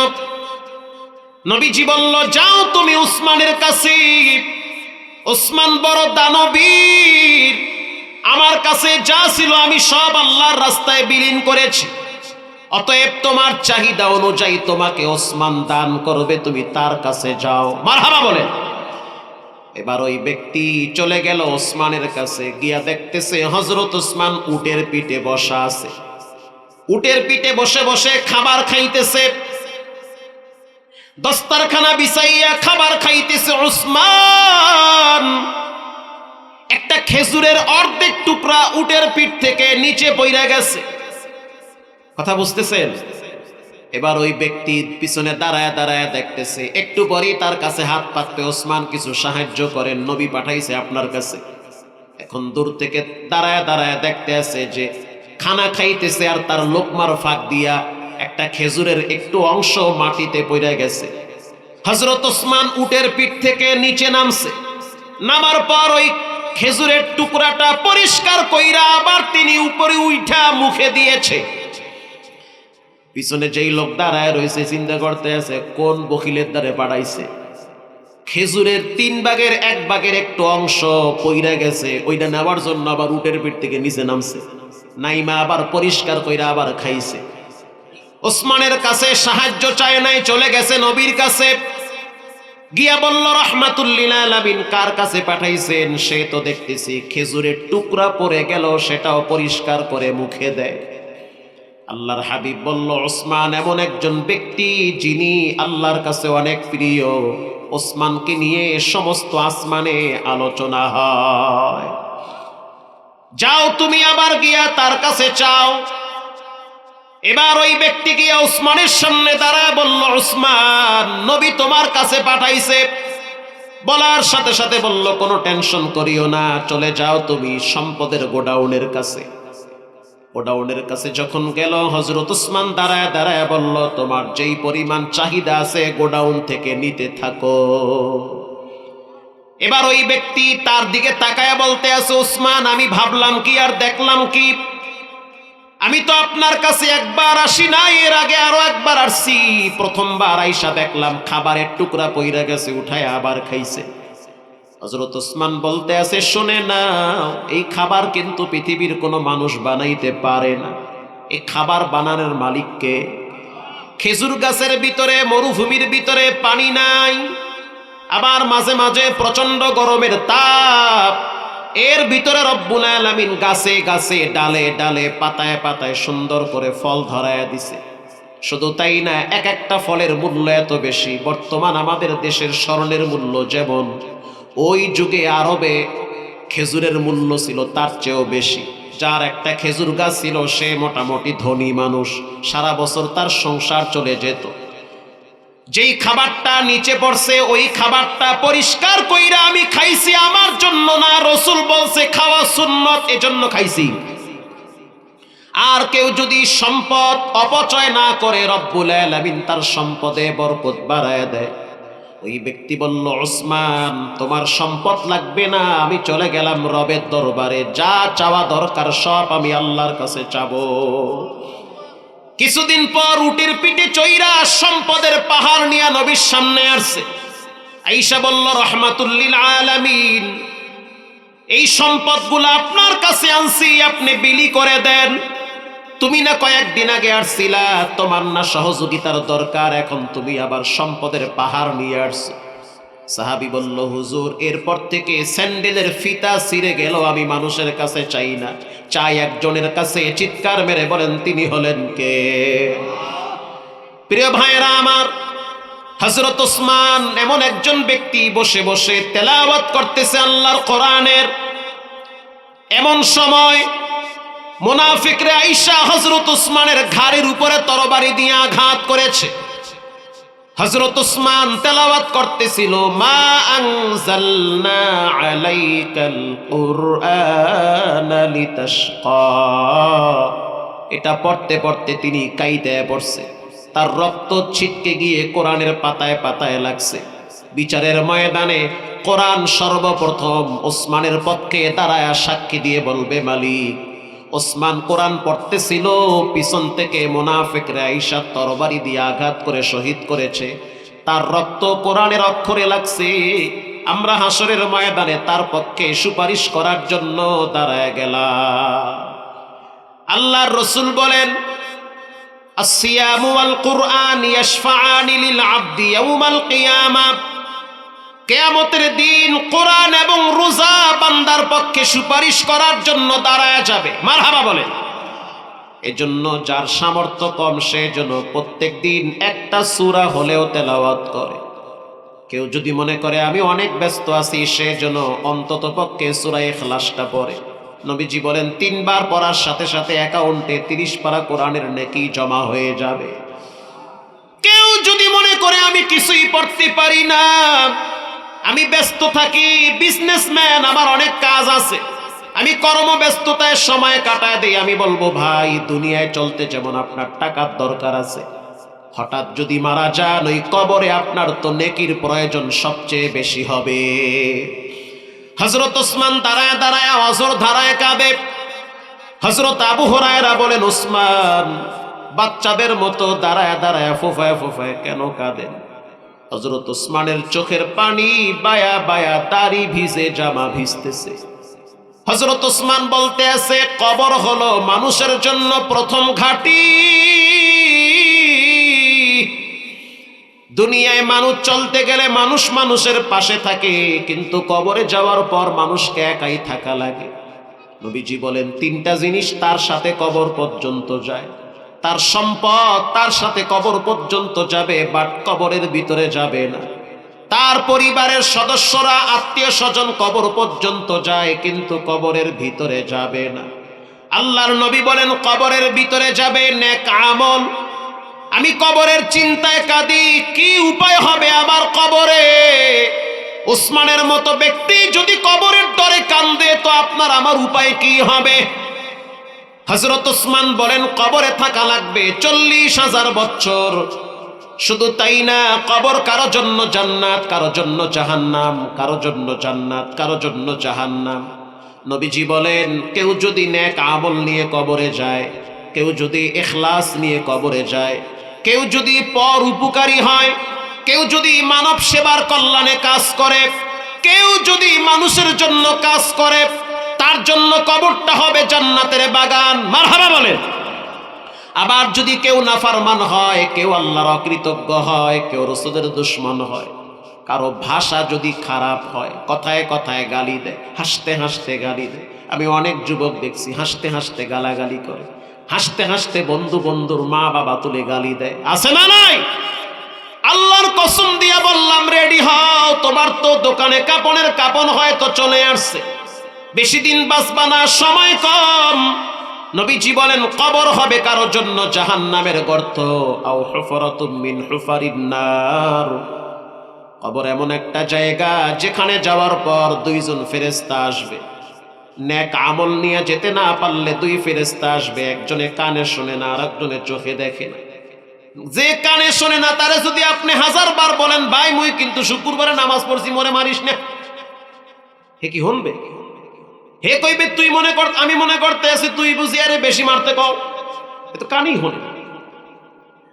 নবীজি বলল, যাও তুমি ওসমানের কাছে, ওসমান বড় দানবীর, আমার কাছে যা ছিল আমি সব আল্লাহর রাস্তায় বিলীন করেছি, অতএব তোমার চাহিদা অনুযায়ী তোমাকে ওসমান দান করবে, তুমি তার কাছে যাও। মারহাবা বলেন। এবার ওই ব্যক্তি চলে গেল ওসমানের কাছে, গিয়া দেখতেছে হযরত ওসমান উটের পিঠে বসা আছে। উটের পিঠে বসে বসে খাবার খাইতেছে। দস্তারখানা বিছাইয়া খাবার খাইতেছে উসমান। একটা খেজুরের অর্ধেক টুকরা উটের পিঠ থেকে নিচে পড়ে গেছে। কথা বুঝতেছেন? এবার ওই ব্যক্তি পিছনে দাঁড়ায় দাঁড়ায় দেখতেছে, একটু পরেই তার কাছে হাত পাততে, ওসমান কিছু সাহায্য করেন, নবী পাঠাইছে আপনার কাছে। এখন দূর থেকে দাঁড়ায় দাঁড়ায় দেখতে আছে যে খানা খাইতেছে আর তার লোকমার ফাঁক দিয়া একটা খেজুরের একটু অংশ মাটিতে পড়ে গেছে। হযরত ওসমান উটের পিঠ থেকে নিচে নামছে, নামার পর ওই খেজুরের টুকরাটা পরিষ্কার কইরা আবার তিনি উপরে উঠা মুখে দিয়েছে। পিছনে যেই লোক দাঁড়ায় রয়েছে চিন্তা করতে আছে কোন বকিলের দ্বারে পাঠাইছে। খেজুরের 3 ভাগের 1 ভাগের একটু অংশ পইরা গেছে, ওইটা নেওয়ার জন্য আবার উটের পিঠ থেকে নিচে নামছে, নাইমা আবার পরিষ্কার কইরা আবার খাইছে। ওসমানের কাছে সাহায্য চায় নাই, চলে গেছে নবীর কাছে, গিয়া বলল রাহমাতুল লিল আলামিন কার কাছে পাঠাইছেন? সে তো দেখতেছি খেজুরের টুকরা পড়ে গেল, সেটাও পরিষ্কার করে মুখে দেয়। আল্লাহর হাবিব বলল ওসমান এমন একজন ব্যক্তি যিনি আল্লাহর কাছে অনেক প্রিয়, ওসমানকে নিয়ে সমস্ত আসমানে আলোচনা হয়। যাও তুমি আবার গিয়া তার কাছে চাও। এবার ওই ব্যক্তি গিয়া ওসমানের সামনে দাঁড়ায় বলল ওসমান নবী তোমার কাছে পাঠাইছে। বলার সাথে সাথে বলল কোনো টেনশন করিও না, চলে যাও তুমি সম্পদের গোডাউনের কাছে। গোডাউনের কাছে যখন গেল হযরত ওসমান দাঁড়ায় দাঁড়ায় বলল তোমার যেই পরিমাণ চাহিদা আছে গোডাউন থেকে নিতে থাকো। এবার ওই ব্যক্তি তার দিকে তাকায় বলতে আছে ওসমান আমি ভাবলাম কি আর দেখলাম কি, আমি তো আপনার কাছে একবার আসি নাই, এর আগে আরো একবার আসছি। প্রথমবার আইসা দেখলাম খাবারের টুকরা পইরা গেছে, উঠায় আবার খাইছে। হযরত ওসমান বলতে আছে শুনে না, এই খাবার কিন্তু পৃথিবীর কোনো মানুষ বানাইতে পারে না। এই খাবার বানানোর মালিককে। খেজুর গাছের ভিতরে মরুভূমির ভিতরে পানি নাই, আবার মাঝে মাঝে প্রচন্ড গরমের তাপ, এর ভিতরে রব্বুল আলামিন গাছে গাছে ডালে ডালে পাতায় পাতায় সুন্দর করে ফল ধরায়া দিছে। শুধু তাই না, এক একটা ফলের মূল্য এত বেশি, বর্তমান আমাদের দেশের স্বর্ণের মূল্য যেমন, ওই যুগে আরবে খেজুরের মূল্য ছিল তার চেয়েও বেশি। যার একটা খেজুর গাছ ছিল সে মোটামুটি ধনী মানুষ, সারা বছর তার সংসার চলে যেত। যেই খাবারটা নিচে পড়ছে ওই খাবারটা পরিষ্কার কইরা আমি খাইছি আমার জন্য না, রাসূল বলছে খাওয়া সুন্নত, এজন্য খাইছি। আর কেউ যদি সম্পদ অপচয় না করে রব্বুল আলামিন তার সম্পদে বরকত বাড়ায় দেয়। ওই ব্যক্তি বলল ওসমান তোমার সম্পদ লাগবে না, আমি চলে গেলাম রবের দরবারে, যা চাওয়া দরকার সব আমি আল্লাহর কাছে চাবো। কিছুদিন পর উটের পিঠে চইরা সম্পদের পাহাড় নিয়ে নবীর সামনে আসছে। আয়েশা বলল রাহমাতুল লিল আলামিন এই সম্পদগুলো আপনার কাছে আনছি, আপনি বিলি করে দেন। তুমি না কয়েকদিন আগে আসছিলা, তোমার না সহযোগিতার দরকার, এখন তুমি আবার সম্পদের পাহাড় নিয়ে আসছো। সাহাবী বলল হুজুর এরপর থেকে স্যান্ডেলের ফিতা ছিঁড়ে গেল আমি মানুষের কাছে চাই না, চাই একজনের কাছে। চিৎকার মেরে বলেন তিনি হলেন কে? প্রিয় ভাইরা আমার, হযরত ওসমান এমন একজন ব্যক্তি বসে বসে তেলাওয়াত করতেছে আল্লাহর কোরআনের। এমন সময় মুনাফিকরা আয়েশা হযরত ওসমানের ঘাড়ের উপরে তরবারি দিয়ে আঘাত করেছে। হযরত ওসমান তেলাওয়াত করতেছিল মা আনজালনা আলাইকাল কুরআনা লিতাশকা। এটা পড়তে পড়তে তিনি কাইদে পড়ছে, তার রক্ত ছিটকে গিয়ে কোরআনের পাতায় পাতায় লাগছে। বিচারের ময়দানে কোরআন সর্বপ্রথম ওসমানের পক্ষে দাঁড়ায় সাক্ষী দিয়ে বলবে মালিক ওসমান কোরআন পড়তেছিল, পিছন থেকে মুনাফিকরা আয়েশা তরবারি দিয়ে আঘাত করে শহীদ করেছে, তার রক্ত কোরআনের অক্ষরে লাগছে। আমরা হাসরের ময়দানে তার পক্ষে সুপারিশ করার জন্য দাঁড়ায় গেলাম। আল্লাহর রাসূল বলেন আসসিয়ামু ওয়াল কুরআন ইয়াশফাআনি লিল আবদি ইয়াউমাল কিয়ামাহ। কিয়ামতের দিন কোরআন এবং রোজা বান্দার পক্ষে সুপারিশ করার জন্য দাঁড়ায় যাবে। মারহাবা বলেন। এজন্য যার সামর্থ্য কম সে যেন প্রত্যেক দিন একটা সূরা হলেও তেলাওয়াত করে। কেউ যদি মনে করে আমি অনেক ব্যস্ত আছি, সে যেন অন্তত পক্ষে সূরা ইখলাসটা পড়ে। নবীজি বলেন 3 বার পড়ার সাথে সাথে অ্যাকাউন্টে 30 পারা কোরআনের নেকি জমা হয়ে যাবে। কেউ যদি মনে করে আমি কিছুই পড়তে পারি না, আমি ব্যস্ত থাকি, বিজনেসম্যান, আমার অনেক কাজ আছে, আমি কর্মব্যস্ততায় সময় কাটায় দেই, আমি বলবো ভাই দুনিয়ায় চলতে যেমন আপনার টাকার দরকার আছে, হঠাৎ যদি মারা যান ওই কবরে আপনার তো নেকির প্রয়োজন সবচেয়ে বেশি হবে। হযরত ওসমান দাঁড়ায় দাঁড়ায় অজর ধারায় কাঁদে। হযরত আবু হুরায়রা বলেন, ওসমান বাচ্চাদের মতো দাঁড়ায় দাঁড়ায় ফোফায় ফোফায় কেন কাঁদেন? হযরত ওসমানের চোখের পানি বায়া বায়া দাড়ি ভিজে, জামা ভিজতেছে। হযরত ওসমান বলতে আছে, কবর হলো মানুষের জন্য প্রথম ঘাঁটি। দুনিয়ায় মানুষ চলতে গেলে মানুষ মানুষের পাশে থাকে, কিন্তু কবরে যাওয়ার পর মানুষকে একাই থাকা লাগে। নবীজি বলেন 3টা জিনিস তার সাথে কবর পর্যন্ত যায়। তার সম্পদ তার সাথে কবর পর্যন্ত যাবে, বাট কবরের ভিতরে যাবে না। তার পরিবারের সদস্যরা, আত্মীয় স্বজন কবর পর্যন্ত যায়, কিন্তু কবরের ভিতরে যাবে না। আল্লাহর নবী বলেন কবরের ভিতরে যাবে নেক আমল। আমি কবরের চিন্তায় কাঁদি, কি উপায় হবে আমার কবরে? ওসমানের মতো ব্যক্তি যদি কবরের ডরে কান্দে, তো আপনার আমার উপায় কি হবে? হযরত ওসমান বলেন কবরে থাকা লাগবে 40,000 বছর। শুধু তাই না, কবর কারো জন্য জান্নাত, কারো জন্য জাহান্নাম, কারো জন্য জান্নাত, কারো জন্য জাহান্নাম। নবীজি বলেন কেউ যদি নেক আমল নিয়ে কবরে যায়, কেউ যদি ইখলাস নিয়ে কবরে যায়, কেউ যদি পর উপকারী হয়, কেউ যদি মানব সেবার কল্যাণে কাজ করে, কেউ যদি মানুষের জন্য কাজ করে, তার জন্য কবরটা হবে জান্নাতের বাগান। মারহাবা বলেন। আবার যদি কেউ নাফরমান হয়, কেউ আল্লাহর অকৃতজ্ঞ হয়, কেউ রাসূলের দুশমন হয়, কারো ভাষা যদি খারাপ হয়, কথায় কথায় গালি দেয়, হাসতে হাসতে গালি দেয়। আমি অনেক যুবক দেখছি হাসতে হাসতে গালাগালি করে, হাসতে হাসতে বন্ধু বন্ধুর মা বাবা তুলে গালি দেয়। আছে না নাই? আল্লাহর কসম দিয়া বললাম রেডি হও, তোমার তো দোকানে কাপড়ের কাপন হয়তো চলে আসছে, বেশি দিন বাঁচবা না, সময় কম। নবীজি বলেন কবর হবে কারো জন্য জাহান্নামের গর্ত, আও হুফরাতুম মিন হুফারিন নার। কবর এমন একটা জায়গা যেখানে যাওয়ার পর 2 জন ফেরেশতা আসবে। নেক আমল নিয়ে যেতে না পারলে 2 ফেরেশতা আসবে, একজনে কানে শোনে না, আর একজনে চোখে দেখে না। যে কানে শোনে না তারে যদি আপনি 1000 বার বলেন ভাই মুই কিন্তু শুক্রবারে নামাজ পড়ছি, মরে মারিস না, হে কি শুনবে? হে কইবে তুই মনে কর আমি মনে করতে আছি, তুই বুঝি আরে বেশি মারতে কও, এ তো কানই শুনে।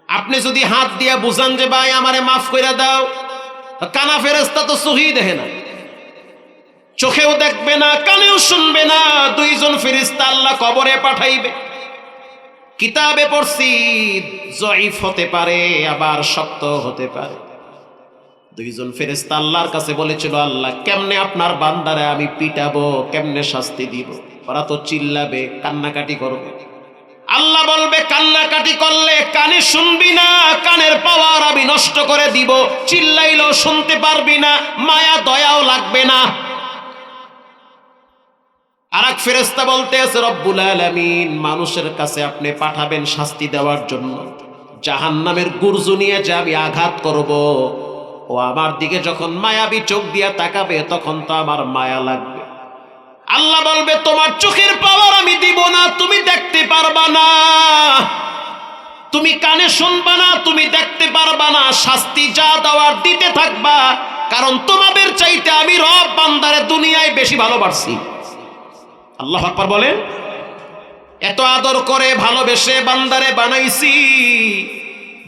আপনি যদি হাত দিয়া বুঝান যে ভাই আমারে মাফ কইরা দাও, কানা ফেরেশতা তো চোখেই দেখে না, চোখেও দেখবে না, কানেও শুনবে না। 2 জন ফেরেশতা আল্লাহ কবরে পাঠাইবে। কিতাবে পড়ছি জয়ীফ হতে পারে, আবার শক্ত হতে পারে। 2 জন ফেরেশতা আল্লাহর কাছে বলেছিল, আল্লাহ কেমনে আপনার বান্দারে আমি পিটাবো, কেমনে শাস্তি দিব? ওরা তো চিল্লাবে, কান্নাকাটি করবে। আল্লাহ বলবে কান্নাকাটি করলে কানে শুনবি না, কানের পাওয়ার আমি নষ্ট করে দিব, চিল্লাইলেও শুনতে পারবি না, মায়া দয়াও লাগবে না। আরেক ফেরেশতা বলতে আছে রব্বুল আলামিন মানুষের কাছে আপনি পাঠাবেন শাস্তি দেওয়ার জন্য, জাহান্নামের গুরজু নিয়ে যে আমি আঘাত করব, ও আমার দিকে যখন মায়াবী চোখ দিয়ে তাকাবে তখন তো আমার মায়া লাগবে। আল্লাহ বলবে তোমার চোখের পাওয়ার আমি দিব না, তুমি দেখতে পারবা না, তুমি কানে শুনবা না, তুমি দেখতে পারবা না, শাস্তি যা দেওয়ার দিতে থাকবা, কারণ তোমাদের চাইতে আমি রব বান্দারে দুনিয়ায় বেশি ভালোবাসি। আল্লাহু আকবার বলেন। এত আদর করে ভালোবেসে বান্দারে বানাইছি,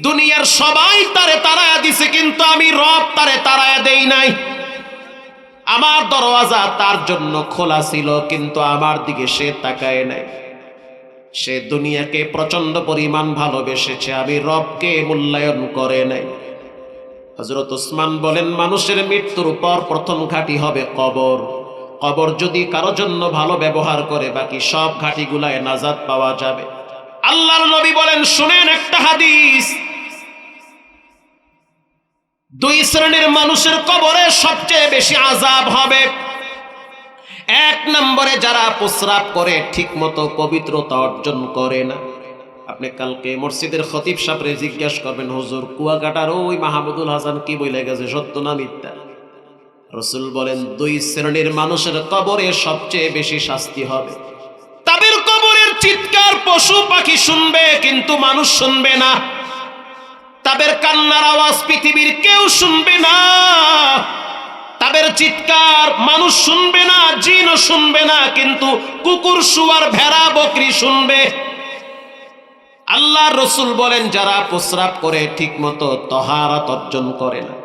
দুনিয়ার সবাই তারে তাড়ায়া দিছে, কিন্তু আমি রব তারে তাড়ায়া দেই নাই। আমার দরওয়াজা তার জন্য খোলা ছিল, কিন্তু আমার দিকে সে তাকায় নাই। সে দুনিয়াকে প্রচন্ড পরিমাণ ভালোবেসেছে, আমি রবকে মূল্যায়ন করে নাই। হযরত ওসমান বলেন মানুষের মৃত্যুর পর প্রথম ঘাঁটি হবে কবর। কবর যদি কারো জন্য ভালো ব্যবহার করে, বাকি সব ঘাঁটিগুলায় নাজাত পাওয়া যাবে। আল্লাহর নবী বলেন, শুনেন একটা হাদিস, দুই শ্রেণীর মানুষের কবরে সবচেয়ে বেশি আযাব হবে। এক নম্বরে যারা প্রস্রাব করে ঠিক মতো পবিত্রতা অর্জন করে না। আপনি কালকে মসজিদের খতিব সাহেবরে জিজ্ঞেস করবেন, হুজুর কুয়াকাটার ওই মাহমুদুল হাসান কি বলে গেছে, সত্য না মিথ্যা? রাসূল বলেন, দুই শ্রেণীর মানুষের কবরে সবচেয়ে বেশি শাস্তি হবে। তাদের কবরের চিৎকার পশু পাখি শুনবে, কিন্তু মানুষ শুনবে না। তাদের কান্নার আওয়াজ পৃথিবীর কেউ শুনবে না। তাদের চিৎকার মানুষ শুনবে না, জিনও শুনবে না, কিন্তু কুকুর, শুয়ার, ভেড়া, বকরি শুনবে। আল্লাহর রাসূল বলেন, যারা প্রস্রাব করে ঠিক মতো তাহারাত অর্জন করে না।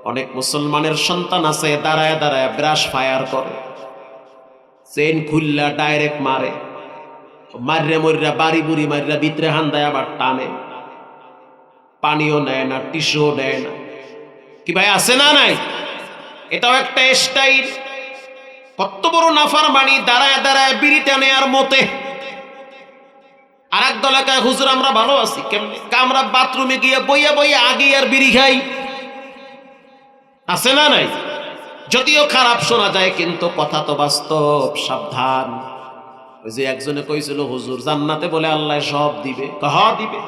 অনেক মুসলমানের সন্তান আছে দাঁড়ায় দাঁড়ায় ব্রাশ ফায়ার করে, চেন খুললা ডাইরেক্ট মারে, মাররে মররা বাড়ি বুড়ি মাররা ভিতরে হান্দায় আবার টানে, পানিও নেয় না, টিস্যুও নেয় না। কি ভাই আছে না নাই? এটাও একটা স্টাইল। কত বড় নাফরমানি, দাঁড়ায় দাঁড়ায় বিড়ি টানে আর মতে। আর এক দল একা, হুজুর আমরা ভালো আছি কেমনে? আমরা বাথরুমে গিয়ে বইয়া বইয়া আগে আর বিড়ি খাই। আছে না নাই? যদিও খারাপ শোনা যায়, কিন্তু কথা তো বাস্তব। সাবধান। ওই যে একজনে কইছিল, হুজুর জান্নাতে বলে আল্লাহ সব দিবে। কহ দিবে?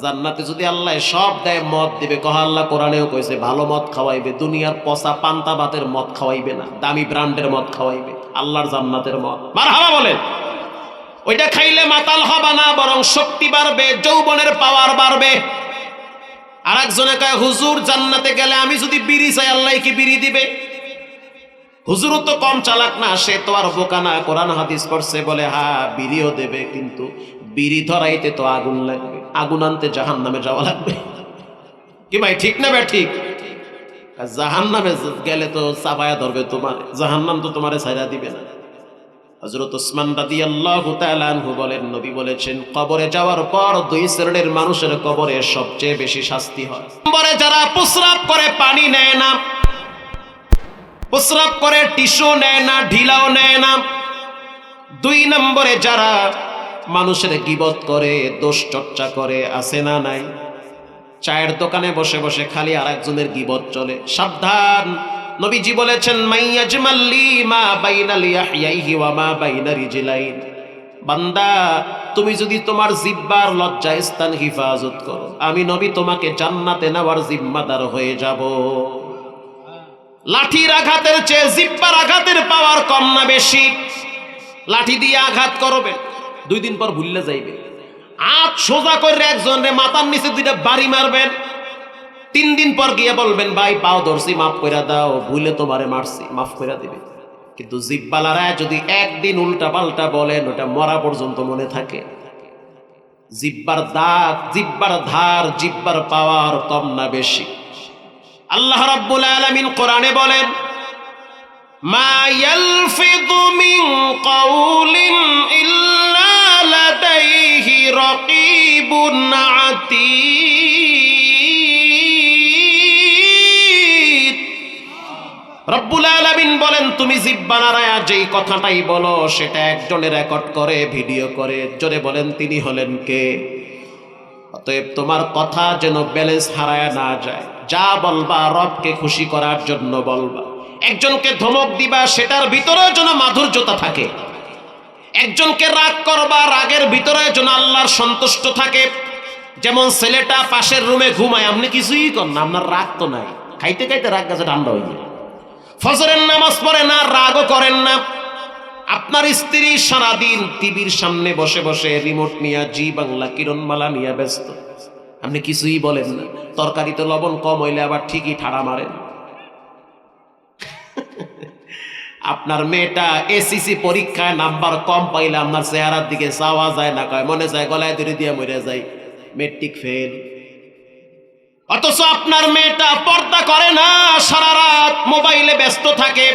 জান্নাতে যদি আল্লাহ সব দেয়, মদ দিবে। কহ আল্লাহ কোরআনেও কইছে ভালো মদ খাওয়াইবে, দুনিয়ার পচা পান্তা ভাতের মদ খাওয়াইবে না, দামি ব্র্যান্ডের মদ খাওয়াইবে, আল্লাহর জান্নাতের মদ। মারহাবা বলেন। ওইটা খাইলে মাতাল হবা না, বরং শক্তি বাড়বে, যৌবনের পাওয়ার বাড়বে। আর একজনে কয়, হুজুর জান্নাতে গেলে আমি যদি বিড়ি চাই, আল্লাহ কি বিড়ি দিবে? হুজুরও তো কম চালাক না, সে তো আর বোকা না, কোরআন হাদিস পড়ছে, বলে হ্যাঁ বিড়িও দেবে, কিন্তু বিড়ি ধরাইতে তো আগুন লাগবে, আগুন আনতে জাহান্নামে যাওয়া লাগবে। কি ভাই ঠিক না ভাই? ঠিক। জাহান্নামে গেলে তো চাপায়া ধরবে তোমার, জাহান্নাম তো তোমারে ছাইরা দিবে না। হযরত ওসমান রাদিয়াল্লাহু তাআলা আনহু বলেন, নবী বলেছেন, কবরে যাওয়ার পর দুই শ্রেণীর মানুষের কবরে সবচেয়ে বেশি শাস্তি হয়। নম্বরে যারা প্রস্রাব করে পানি নেয় না, প্রস্রাব করে টিস্যু নেয় না, ঢিলাও নেয় না। দুই নম্বরে যারা মানুষের গীবত করে, দোষ চর্চা করে, আছে না নাই? চায়ের দোকানে বসে বসে খালি আরেকজনের গীবত চলে। সাবধান। নবীজি বলেছেন, মাইয়াজমাল্লি মা বাইনা লিয়াহইহি ওয়া মা বাইনা রিজলাইন। বান্দা, তুমি যদি তোমার জিহ্বার লজ্জা স্থান হিফাজত করো, আমি নবী তোমাকে জান্নাতে নেওয়ার জিম্মাদার হয়ে যাব। লাঠির আঘাতের চেয়ে জিহ্বার আঘাতের পাওয়ার কম না বেশি? লাঠি দিয়ে আঘাত করবে, 2 দিন পর ভুললে যাইবে। হাত সোজা করে একজনের মাথার নিচে 2টা বাড়ি মারবেন, 3 দিন পর গিয়ে বলবেন, ভাই পাও ধরছি, মাফ করে দাও, ভুলে তোমারে মারছি, মাফ করে দিবে। কিন্তু জিহ্বালারা যদি একদিন উল্টা পাল্টা বলেন, ওটা মরা পর্যন্ত মনে থাকে। জিহ্বার দাগ, জিহ্বার ধার, জিহ্বার পাওয়ার কম না বেশি? আল্লাহ রাব্বুল আলামিন কোরআনে বলেন, মা ইয়ালফিযু মিন কাউলিন ইল্লা লাদাইহি রাকীবুন আতীদ। রব্বুল আলামিন বলেন, তুমি জিহ্বা নাড়ায়া যেই কথাটাই বলো, সেটা একজনে রেকর্ড করে, ভিডিও করে। জোরে বলেন, তিনি হলেন কে? অতএব তোমার কথা যেন ব্যালেন্স হারায় না যায়। যা বলবা রবকে খুশি করার জন্য বলবা। একজনকে ধমক দিবা, সেটার ভিতরে যেন মাধুর্যতা থাকে। একজনকে রাগ করবা, রাগের ভিতরে যেন আল্লাহর সন্তুষ্ট থাকে। যেমন ছেলেটা পাশের রুমে ঘুমায়, আপনি কিছুই করেন না, আপনার রাগ তো নাই, খাইতে খাইতে রাগ গাছে ঠান্ডা হয়ে যায়। ফজরের নামাজ পড়ে না, রাগও করেন না। আপনার স্ত্রী সারাদিন টিভির সামনে বসে বসে রিমোট নিয়ে জি বাংলা কিরণমালা নিয়ে ব্যস্ত, আপনি কিছুই বলেন না। তরকারিতে লবণ কম হইলে আবার ঠিকই ঠাড়া মারেন। আপনার মেয়েটা এসিসি পরীক্ষায় নাম্বার কম পাইলে আপনার চেহারার দিকে চাওয়া যায় না, কয় মনে যায় গলায় দড়ি দিয়ে মরে যায়, মেট্রিক ফেল। অথচ আপনার মেয়েটা পর্দা করে না, সারা রাত মোবাইলে ব্যস্ত থাকে।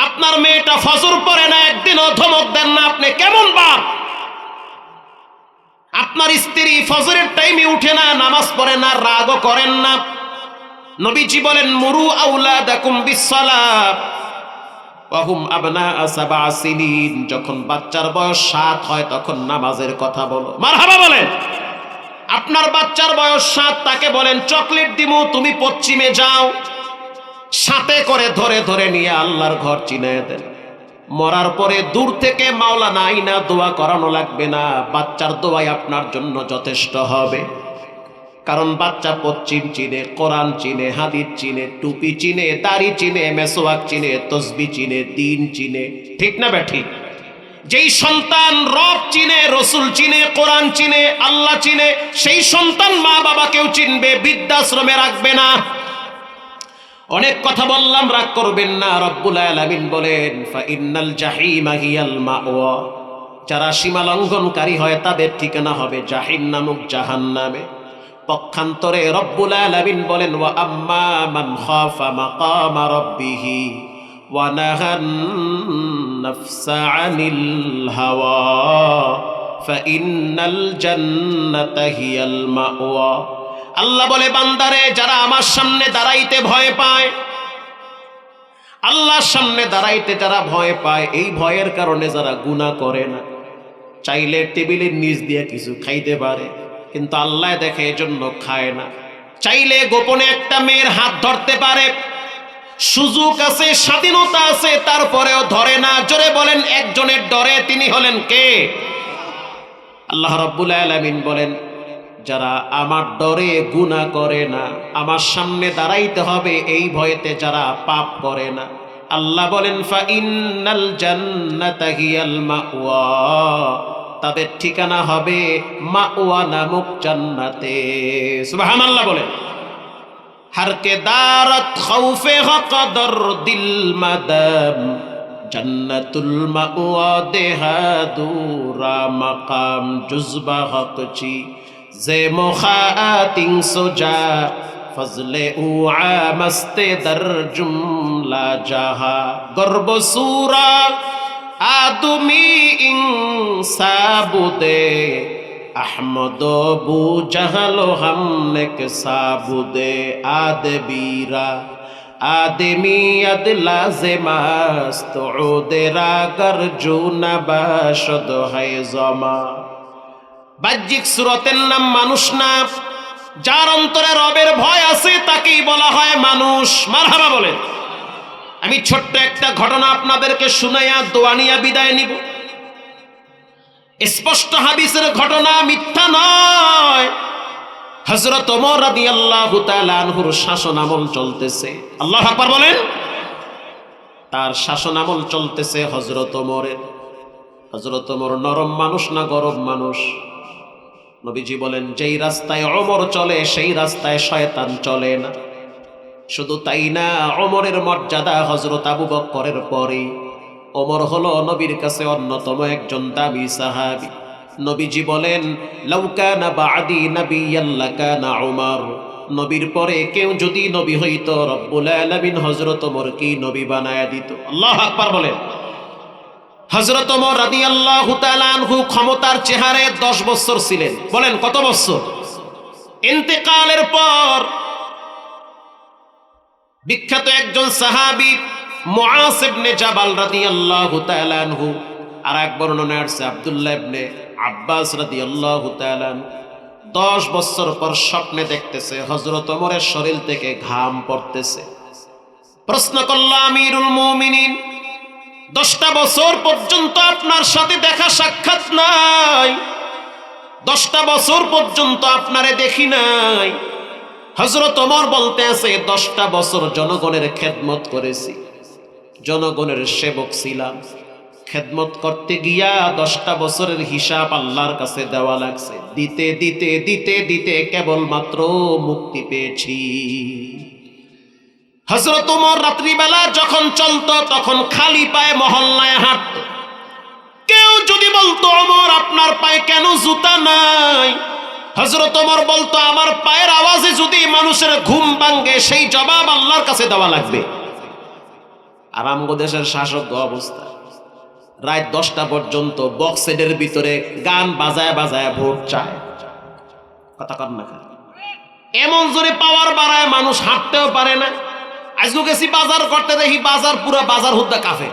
আপনার মেয়েটা ফজর পড়ে না, একদিনও ধমক দেন না, আপনি কেমন বাপ? আপনার স্ত্রী ফজরের টাইমে উঠে না, নামাজ পড়ে না, রাগও করেন না। নবীজি বলেন, মুরু আওলাদাকুম বিসসালাহ, ওয়াহুম আবনাআ সাবআ সিনিন, যখন বাচ্চার বয়স 7 হয় তখন নামাজের কথা বলো। মারহাবা বলেন। আপনার বাচ্চার বয়স 7, তাকে বলেন চকলেট দিমু, তুমি পশ্চিমে যাও, সাথে করে ধরে ধরে নিয়ে আল্লাহর ঘর চিনায়ে দেন। মরার পরে দূর থেকে মাওলানা আইনা দোয়া করানো লাগবে না, বাচ্চার দোয়াই আপনার জন্য যথেষ্ট হবে। কারণ বাচ্চা পশ্চিম চিনে, কোরআন চিনে, হাদিস চিনে, টুপি চিনে, দাড়ি চিনে, মেসওয়াক চিনে, তসবি চিনে, দিন চিনে, ঠিক না ঠিক? যেই সন্তান রব চিনে, রসুল চিনে, কোরআন চিনে, আল্লাহ চিনে, সেই সন্তান মা বাবাকেও চিনবে, বৃদ্ধাশ্রমে রাখবে না। অনেক কথা বললাম, রাগ করবেন না। রব্বুল আলামিন বলেন ফাইন্নাল জাহিমা হিয়াল মাওয়া, যারা সীমা লঙ্ঘনকারী হয় তাদের ঠিকানা হবে জাহিম নামক জাহান্নামে। পক্ষান্তরে রব্বুল আলামিন বলেন ওয়া আম্মা মান খাফা মাকামা রাব্বিহি ওয়া নাহান নাফসা আনিল হাওয়া ফাইন্নাল জান্নাতা হিয়াল মাওয়া। আল্লাহ বলে বান্দারে, যারা আমার সামনে দাঁড়াইতে ভয় পায়, আল্লাহর সামনে দাঁড়াইতে যারা ভয় পায়, এই ভয়ের কারণে যারা গুনাহ করে না, চাইলে টেবিলের নিচ দিয়ে কিছু খাইতে পারে, কিন্তু আল্লাহ দেখে এজন্য খায় না। চাইলে গোপনে একটা মেয়ের হাত ধরতে পারে, সুযোগ আছে, স্বাধীনতা আছে, তারপরেও ধরে না। জোরে বলেন একজনের ডরে, তিনি হলেন কে? আল্লাহ রাব্বুল আলামিন বলেন যারা আমার ডরে গুনাহ করে না, আমার সামনে দাঁড়াইতে হবে এই ভয়েতে যারা পাপ করে না, আল্লাহ বলেন ফাইন্নাল জান্নাতা হিয়াল মাওয়া, তাদের ঠিকানা হবে মাওয়া নামক জান্নাতে। সুবহানাল্লাহ বলেন। হারকে দারাত খাউফে হকদর দিল মাদাম, জান্নাতুল মাওয়া দেহাদুরা মাকাম জুজবা হকচি যে মোখাতিং সোজা ফজলে উআ মস্তে দর জুমলা জাহা গর্ব সুরা আদমি ইনসাবুদে আহমদ বু জাহালো হামনে কে সাবুদে আদবীরা আদমিয়ত লাজেমাস্ত ওদেরা গরজুনা বাশদ হয় জমা। বাহ্যিক সুরতের নাম মানুষ না, যার অন্তরে রবের ভয় আছে তাকেই বলা হয় মানুষ। মারহাবা বলেন। আমি ছোট্ট একটা ঘটনা আপনাদেরকে শুনাইয়া দোয়া নিয়া বিদায় নিব। স্পষ্ট হাদিসের ঘটনা, মিথ্যা নয়। হযরত ওমর রাদিয়াল্লাহু তাআলা আনহুর শাসন আমল চলতেছে। আল্লাহু আকবার বলেন। তার শাসন আমল চলতেছে হযরত ওমরের। হযরত ওমর নরম মানুষ না গরম মানুষ? নবীজি বলেন যেই রাস্তায় ওমর চলে সেই রাস্তায় শয়তান চলে না। শুধু তাই না, ওমরের মর্যাদা হযরত আবু বকরের পরে। ওমর হলো নবীর কাছে অন্যতম একজন দামি সাহাবী। নবীজি বলেন লাউ কানা বাদি নাবিয়্যান লাকানা উমর, নবীর পরে কেউ যদি নবী হইতো রব্বুল আলামিন হযরত ওমরকে নবী বানায়া দিত। আল্লাহু আকবার বলেন। হযরত ওমর রাদিয়াল্লাহু তাআলা আনহু ক্ষমতার চেহারে 10 বছর ছিলেন। বলেন কত বছর? ইন্তেকালের পর বিখ্যাত একজন সাহাবী মুআজ ইবনে জাবাল রাদিয়াল্লাহু তাআলা আনহু, আর এক বর্ণনায় আছে আব্দুল্লাহ ইবনে আব্বাস রাদিয়াল্লাহু তাআলা আনহু, 10 বছর পর স্বপ্নে দেখতেছে হযরত ওমরের শরীর থেকে ঘাম পড়তেছে। প্রশ্ন করল আমিরুল মুমিনিন, 10টা বছর পর্যন্ত আপনার সাথে দেখা সাক্ষাৎ নাই, 10টা বছর পর্যন্ত আপনারে দেখি নাই। হযরত ওমর বলতে আছে 10টা বছর জনগণের খেদমত করেছি, জনগণের সেবক ছিলাম। খেদমত করতে গিয়া 10টা বছরের হিসাব আল্লাহর কাছে দেওয়া লাগছে। দিতে দিতে দিতে দিতে কেবলমাত্র মুক্তি পেয়েছি। হযরত ওমর রাত্রিবেলা যখন চলতো তখন খালি পায়ে মহল্লায় হাঁটতো। কেউ যদি বলতো ওমর আপনার পায়ে কেন জুতা নাই, হযরত ওমর বলতো আমার পায়ের আওয়াজে যদি মানুষের ঘুম ভাঙে সেই জবাব আল্লাহর কাছে দেওয়া লাগবে। আর আমগো দেশের শাসক অবস্থা, রাত 10টা পর্যন্ত বক্সেডের ভিতরে গান বাজায় বাজায় ভোট চায়। কথা কর না, এমন জোরে পাওয়ার বাড়ায় মানুষ হাঁটতেও পারে না। আজকে গেছি বাজার করতে, দেখি বাজার পুরা বাজার হুদ্দা কাফে,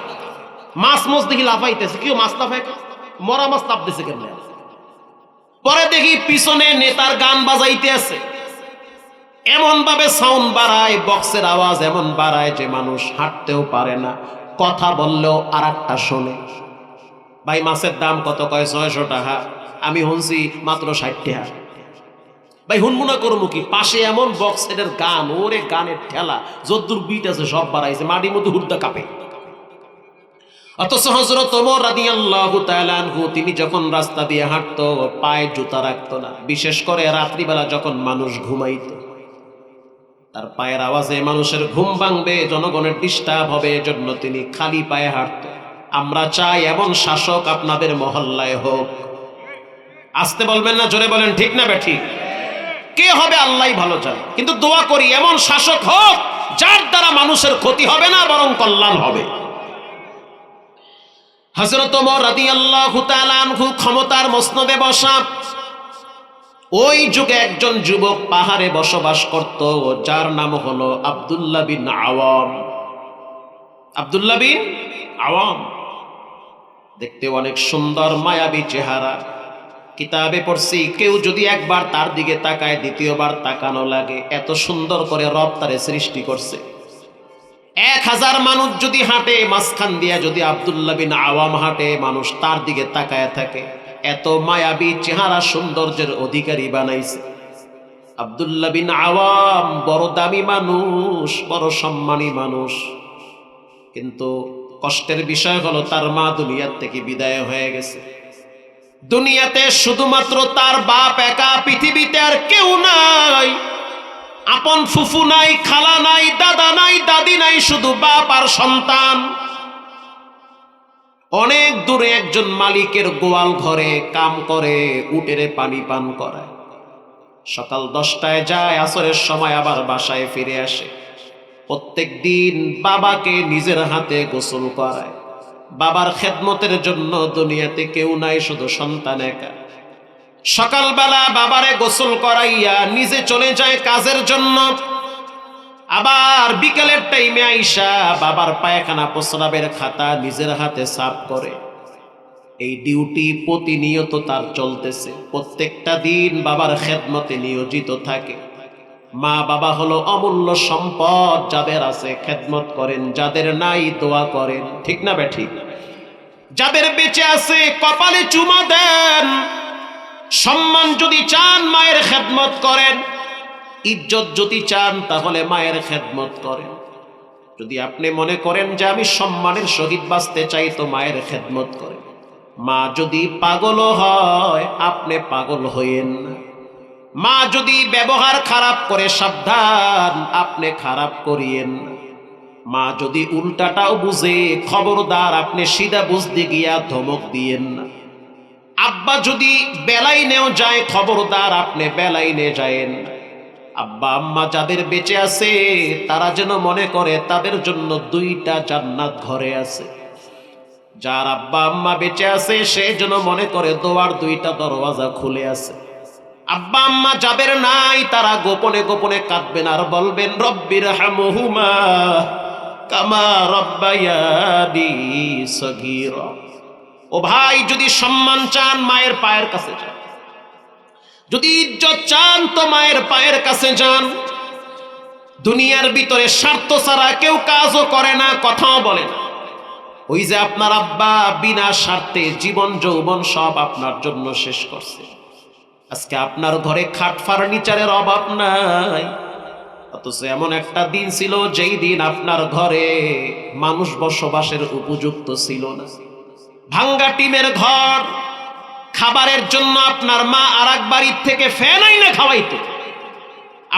মাছ মোছ দেখি লাফাইতেছে, কেউ মাছ লাফাই, মরা মাছ লাফতেছে কেমনে। পরে দেখি পিছনে নেতার গান বাজাইতে আছে, এমন ভাবে সাউন্ড বাড়ায়, বক্সের আওয়াজ এমন বাড়ায় যে মানুষ হাঁটতেও পারে না, কথা বললেও আর একটা শোনে। ভাই মাছের দাম কত? কয় 600 টাকা। আমি শুনছি মাত্র 60 টাকা। ভাই হুনমুনা করবো কি, পাশে এমন বক্সের গান, ওরে গানের ঠেলা, যদ্দুর বিট আছে সব বাড়াইছে, মাটির মধ্যে হুদ্দা কাঁপে। অথচ হযরত ওমর রাদিয়াল্লাহু তাআলা আনহু তিনি যখন রাস্তা দিয়ে হাঁটতো পায়ে জুতা রাখতো না, বিশেষ করে রাত্রিবেলা যখন মানুষ ঘুমাইতো, তার পায়ের আওয়াজে মানুষের ঘুম ভাঙবে, জনগণের ডিস্টার্ব হবে, এজন্য তিনি খালি পায়ে হাঁটতো। আমরা চাই এমন শাসক আপনাদের মহল্লায় হোক। আসতে বলবেন না, জোরে বলেন, ঠিক না বেঠিক? কে হবে আল্লাহই ভালো জানে, কিন্তু দোয়া করি এমন শাসক হোক যার দ্বারা মানুষের ক্ষতি হবে না, বরং কল্যাণ হবে। হযরত ওমর রাদিয়াল্লাহু তাআলা আনহু ক্ষমতার মসনদে বসা। ওই যুগে একজন যুবক পাহাড়ে বসবাস করত, যার নাম হলো আব্দুল্লাহ বিন আওয়াম। আব্দুল্লাহ বিন আওয়াম দেখতে অনেক সুন্দর, মায়াবী চেহারা। কিতাবে পড়ছি, কেউ যদি একবার তার দিকে তাকায় দ্বিতীয়বার তাকানো লাগে, এত সুন্দর করে রব তারে সৃষ্টি করছে। 1000 মানুষ যদি হাঁটে, মাঝখান দিয়া যদি আব্দুল্লাহ বিন আওয়াম হাঁটে, মানুষ তার দিকে তাকায় থাকে। এত মায়াবী চেহারা, সৌন্দর্যের অধিকারী বানাইছে। আব্দুল্লাহ বিন আওয়াম বড় দামি মানুষ, বড় সম্মানী মানুষ, কিন্তু কষ্টের বিষয় হলো তার মা দুনিয়ার থেকে বিদায় হয়ে গেছে। দুনিয়াতে শুধুমাত্র তার বাপ একা, পৃথিবীতে আর কেউ নাই। আপন ফুফু নাই, খালা নাই, দাদা নাই, দাদি নাই, শুধু বাপ আর সন্তান। অনেক দূরে একজন মালিকের গোয়াল ঘরে কাম করে, উটেরে পানি পান করায়। সকাল 10টায় যায়, আসরের সময় আবার বাসায় ফিরে আসে। প্রত্যেক দিন বাবাকে নিজের হাতে গোসল করায়। বাবার খেদমতের জন্য দুনিয়াতে কেউ নাই, শুধু সন্তান একা। সকালবেলা বাবারে গোসল করাইয়া নিজে চলে যায় কাজের জন্য। আবার বিকেলের টাইমে আইসা বাবার পায়খানা প্রস্রাবের খাতা নিজের হাতে সাফ করে। এই ডিউটি প্রতিনিয়ত তার চলতেছে। প্রত্যেকটা দিন বাবার খেদমতে নিয়োজিত থাকে। মা বাবা হলো অমূল্য সম্পদ, যাদের আছে খেদমত করেন, যাদের নাই দোয়া করেন, ঠিক না বেঠিক? যাদের বেঁচে আছে কপালে চুমা দেন। সম্মান যদি চান মায়ের খেদমত করেন, ইজ্জত যদি চান তাহলে মায়ের খেদমত করেন। যদি আপনি মনে করেন যে আমি সম্মানের সহিত বাঁচতে চাই, তো মায়ের খেদমত করেন। মা যদি পাগল হয়, আপনি পাগল হইয়েন না। মা যদি ব্যবহার খারাপ করে, সাবধান, আপনি খারাপ করিয়েন না। মা যদি উল্টাটাও বুঝে, খবরদার, আপনি সিধা বুঝতে গিয়া ধমক দিয়েন না। আব্বা যদি বেলাইনেও যায়, খবরদার, আপনি বেলাইনে যায়েন না। আব্বা আম্মা যাদের বেঁচে আছে, তারা যেন মনে করে তাদের জন্য 2টা জান্নাত ঘরে আছে। যার আব্বা আম্মা বেঁচে আছে, সে যেন মনে করে দোয়ার 2টা দরওয়াজা খুলে আছে। আব্বা আম্মা যাদের নাই, তারা গোপনে গোপনে কাঁদবেন আর বলবেন, রব্বির হামহুমা কামা রব্বায়ানি সগীরা। ও ভাই, যদি সম্মান চান মায়ের পায়ের কাছে যান, যদি ইজ্জত চান তো মায়ের পায়ের কাছে যান। দুনিয়ার ভিতরে স্বার্থ ছাড়া কেউ কাজও করে না, কথাও বলে না। ওই যে আপনার আব্বা বিনা স্বার্থে জীবন যৌবন সব আপনার জন্য শেষ করছে। আজকে আপনার ঘরে খাট ফার্নিচারের অভাব নাই, অথচ এমন একটা দিন ছিল যেই দিন আপনার ঘরে মানুষ বসবাসের উপযুক্ত ছিল না। ভাঙ্গা টিমের ঘর, খাবারের জন্য আপনার মা আরেক বাড়ির থেকে ফ্যান আইনা খাওয়াইতো।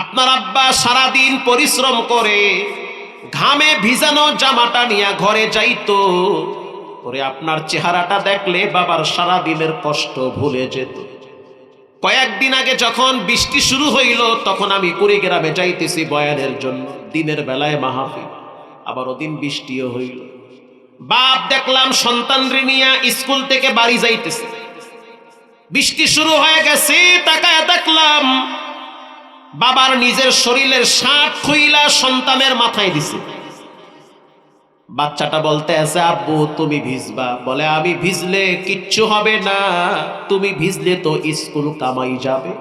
আপনার আব্বা সারাদিন পরিশ্রম করে ঘামে ভিজানো জামাটা নিয়ে ঘরে যাইতো। পরে আপনার চেহারাটা দেখলে বাবার সারাদিনের কষ্ট ভুলে যেত। কয়েকদিন আগে যখন বৃষ্টি শুরু হইল, তখন আমি কুড়িগ্রামে যাইতেছি বয়ানের জন্য, দিনের বেলায় মাহফিল, আবার ওদিন বৃষ্টিও হইল। বাপ দেখলাম সন্তানরে নিয়ে স্কুল থেকে বাড়ি যাইতেছে, বৃষ্টি শুরু হয়ে গেছে। তাকায় দেখলাম বাবার নিজের শরীরের 60 খুইলা সন্তানের মাথায় দিছে। বাচ্চাটা বলতে আছে, আব্বু তুমি ভিজবা। বলে, আমি ভিজলে কিচ্ছু হবে না, তুমি ভিজলে তো স্কুল কামাই যাবে।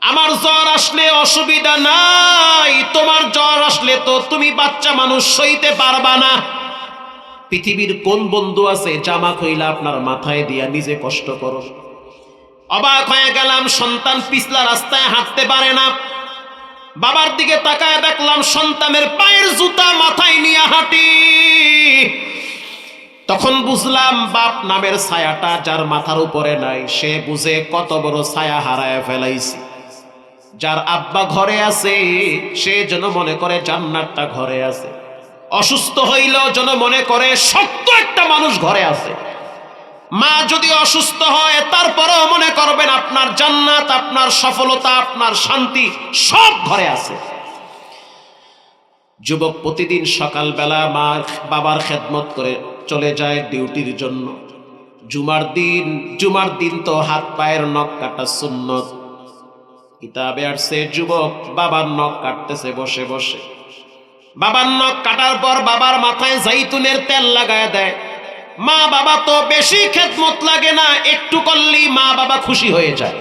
আমার জ্বর আসলে অসুবিধা নাই, তোমার জ্বর আসলে তো তুমি বাচ্চা মানুষ সইতে পারবা না। পৃথিবীর কোন বন্ধু আছে জামা খুইলা আপনার মাথায় দিয়া নিজে কষ্ট করো? অবাক হয়ে গেলাম, সন্তান পিছলা রাস্তায় হাঁটতে পারে না। বাবার দিকে তাকায় দেখলাম সন্তানের পায়ের জুতা মাথায় নিয়ে হাঁটি। তখন বুঝলাম বাপ নামের ছায়াটা যার মাথার উপরে নাই, সে বুঝে কত বড় ছায়া হারায় ফেলাইছে। যার আব্বা ঘরে আছে সে যেন মনে করে জান্নাতটা ঘরে আছে, অসুস্থ হইলেও যেন মনে করে শক্ত একটা মানুষ ঘরে আছে। মা যদি অসুস্থ হয় তারপরেও মনে করবেন আপনার জান্নাত, আপনার সফলতা, আপনার শান্তি সব ঘরে আছে। যুবক প্রতিদিন সকালবেলা মা বাবার খেদমত করে চলে যায় ডিউটির জন্য। জুমার দিন তো হাত পায়ের নখ কাটা সুন্নত। কিতাবে আসছে যুবক বাবার নখ কাটতেছে বসে বসে। বাবার নখ কাটার পর বাবার মাথায় জাইতুনের তেল লাগায় দেয়। মা বাবা তো বেশি খেদমত লাগে না, একটু করলেই মা বাবা খুশি হয়ে যায়।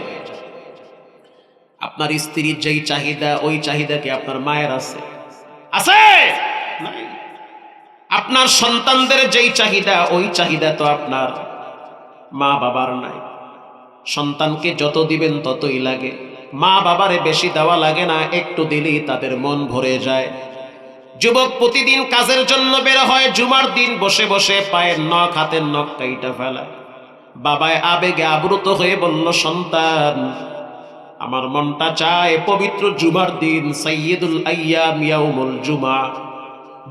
আপনার স্ত্রীর যেই চাহিদা ওই চাহিদা কি আপনার মায়ের আছে? আছে? নাই। আপনার সন্তানদের যেই চাহিদা ওই চাহিদা তো আপনার মা বাবার নাই। সন্তানকে যত দিবেন ততই লাগে, মা বাবারে বেশি দেওয়া লাগে না, একটু দিলেই তাদের মন ভরে যায়। যুবক প্রতিদিন কাজের জন্য বের হয়, জুমার দিন বসে বসে পায়ের নখ হাতের নখ কাইটা ফেলায়। বাবায় আবেগে আবৃত হয়ে বলল, সন্তান আমার মনটা চায় পবিত্র জুমার দিন, সাইয়্যিদুল আইয়াম ইয়াউমুল জুমা,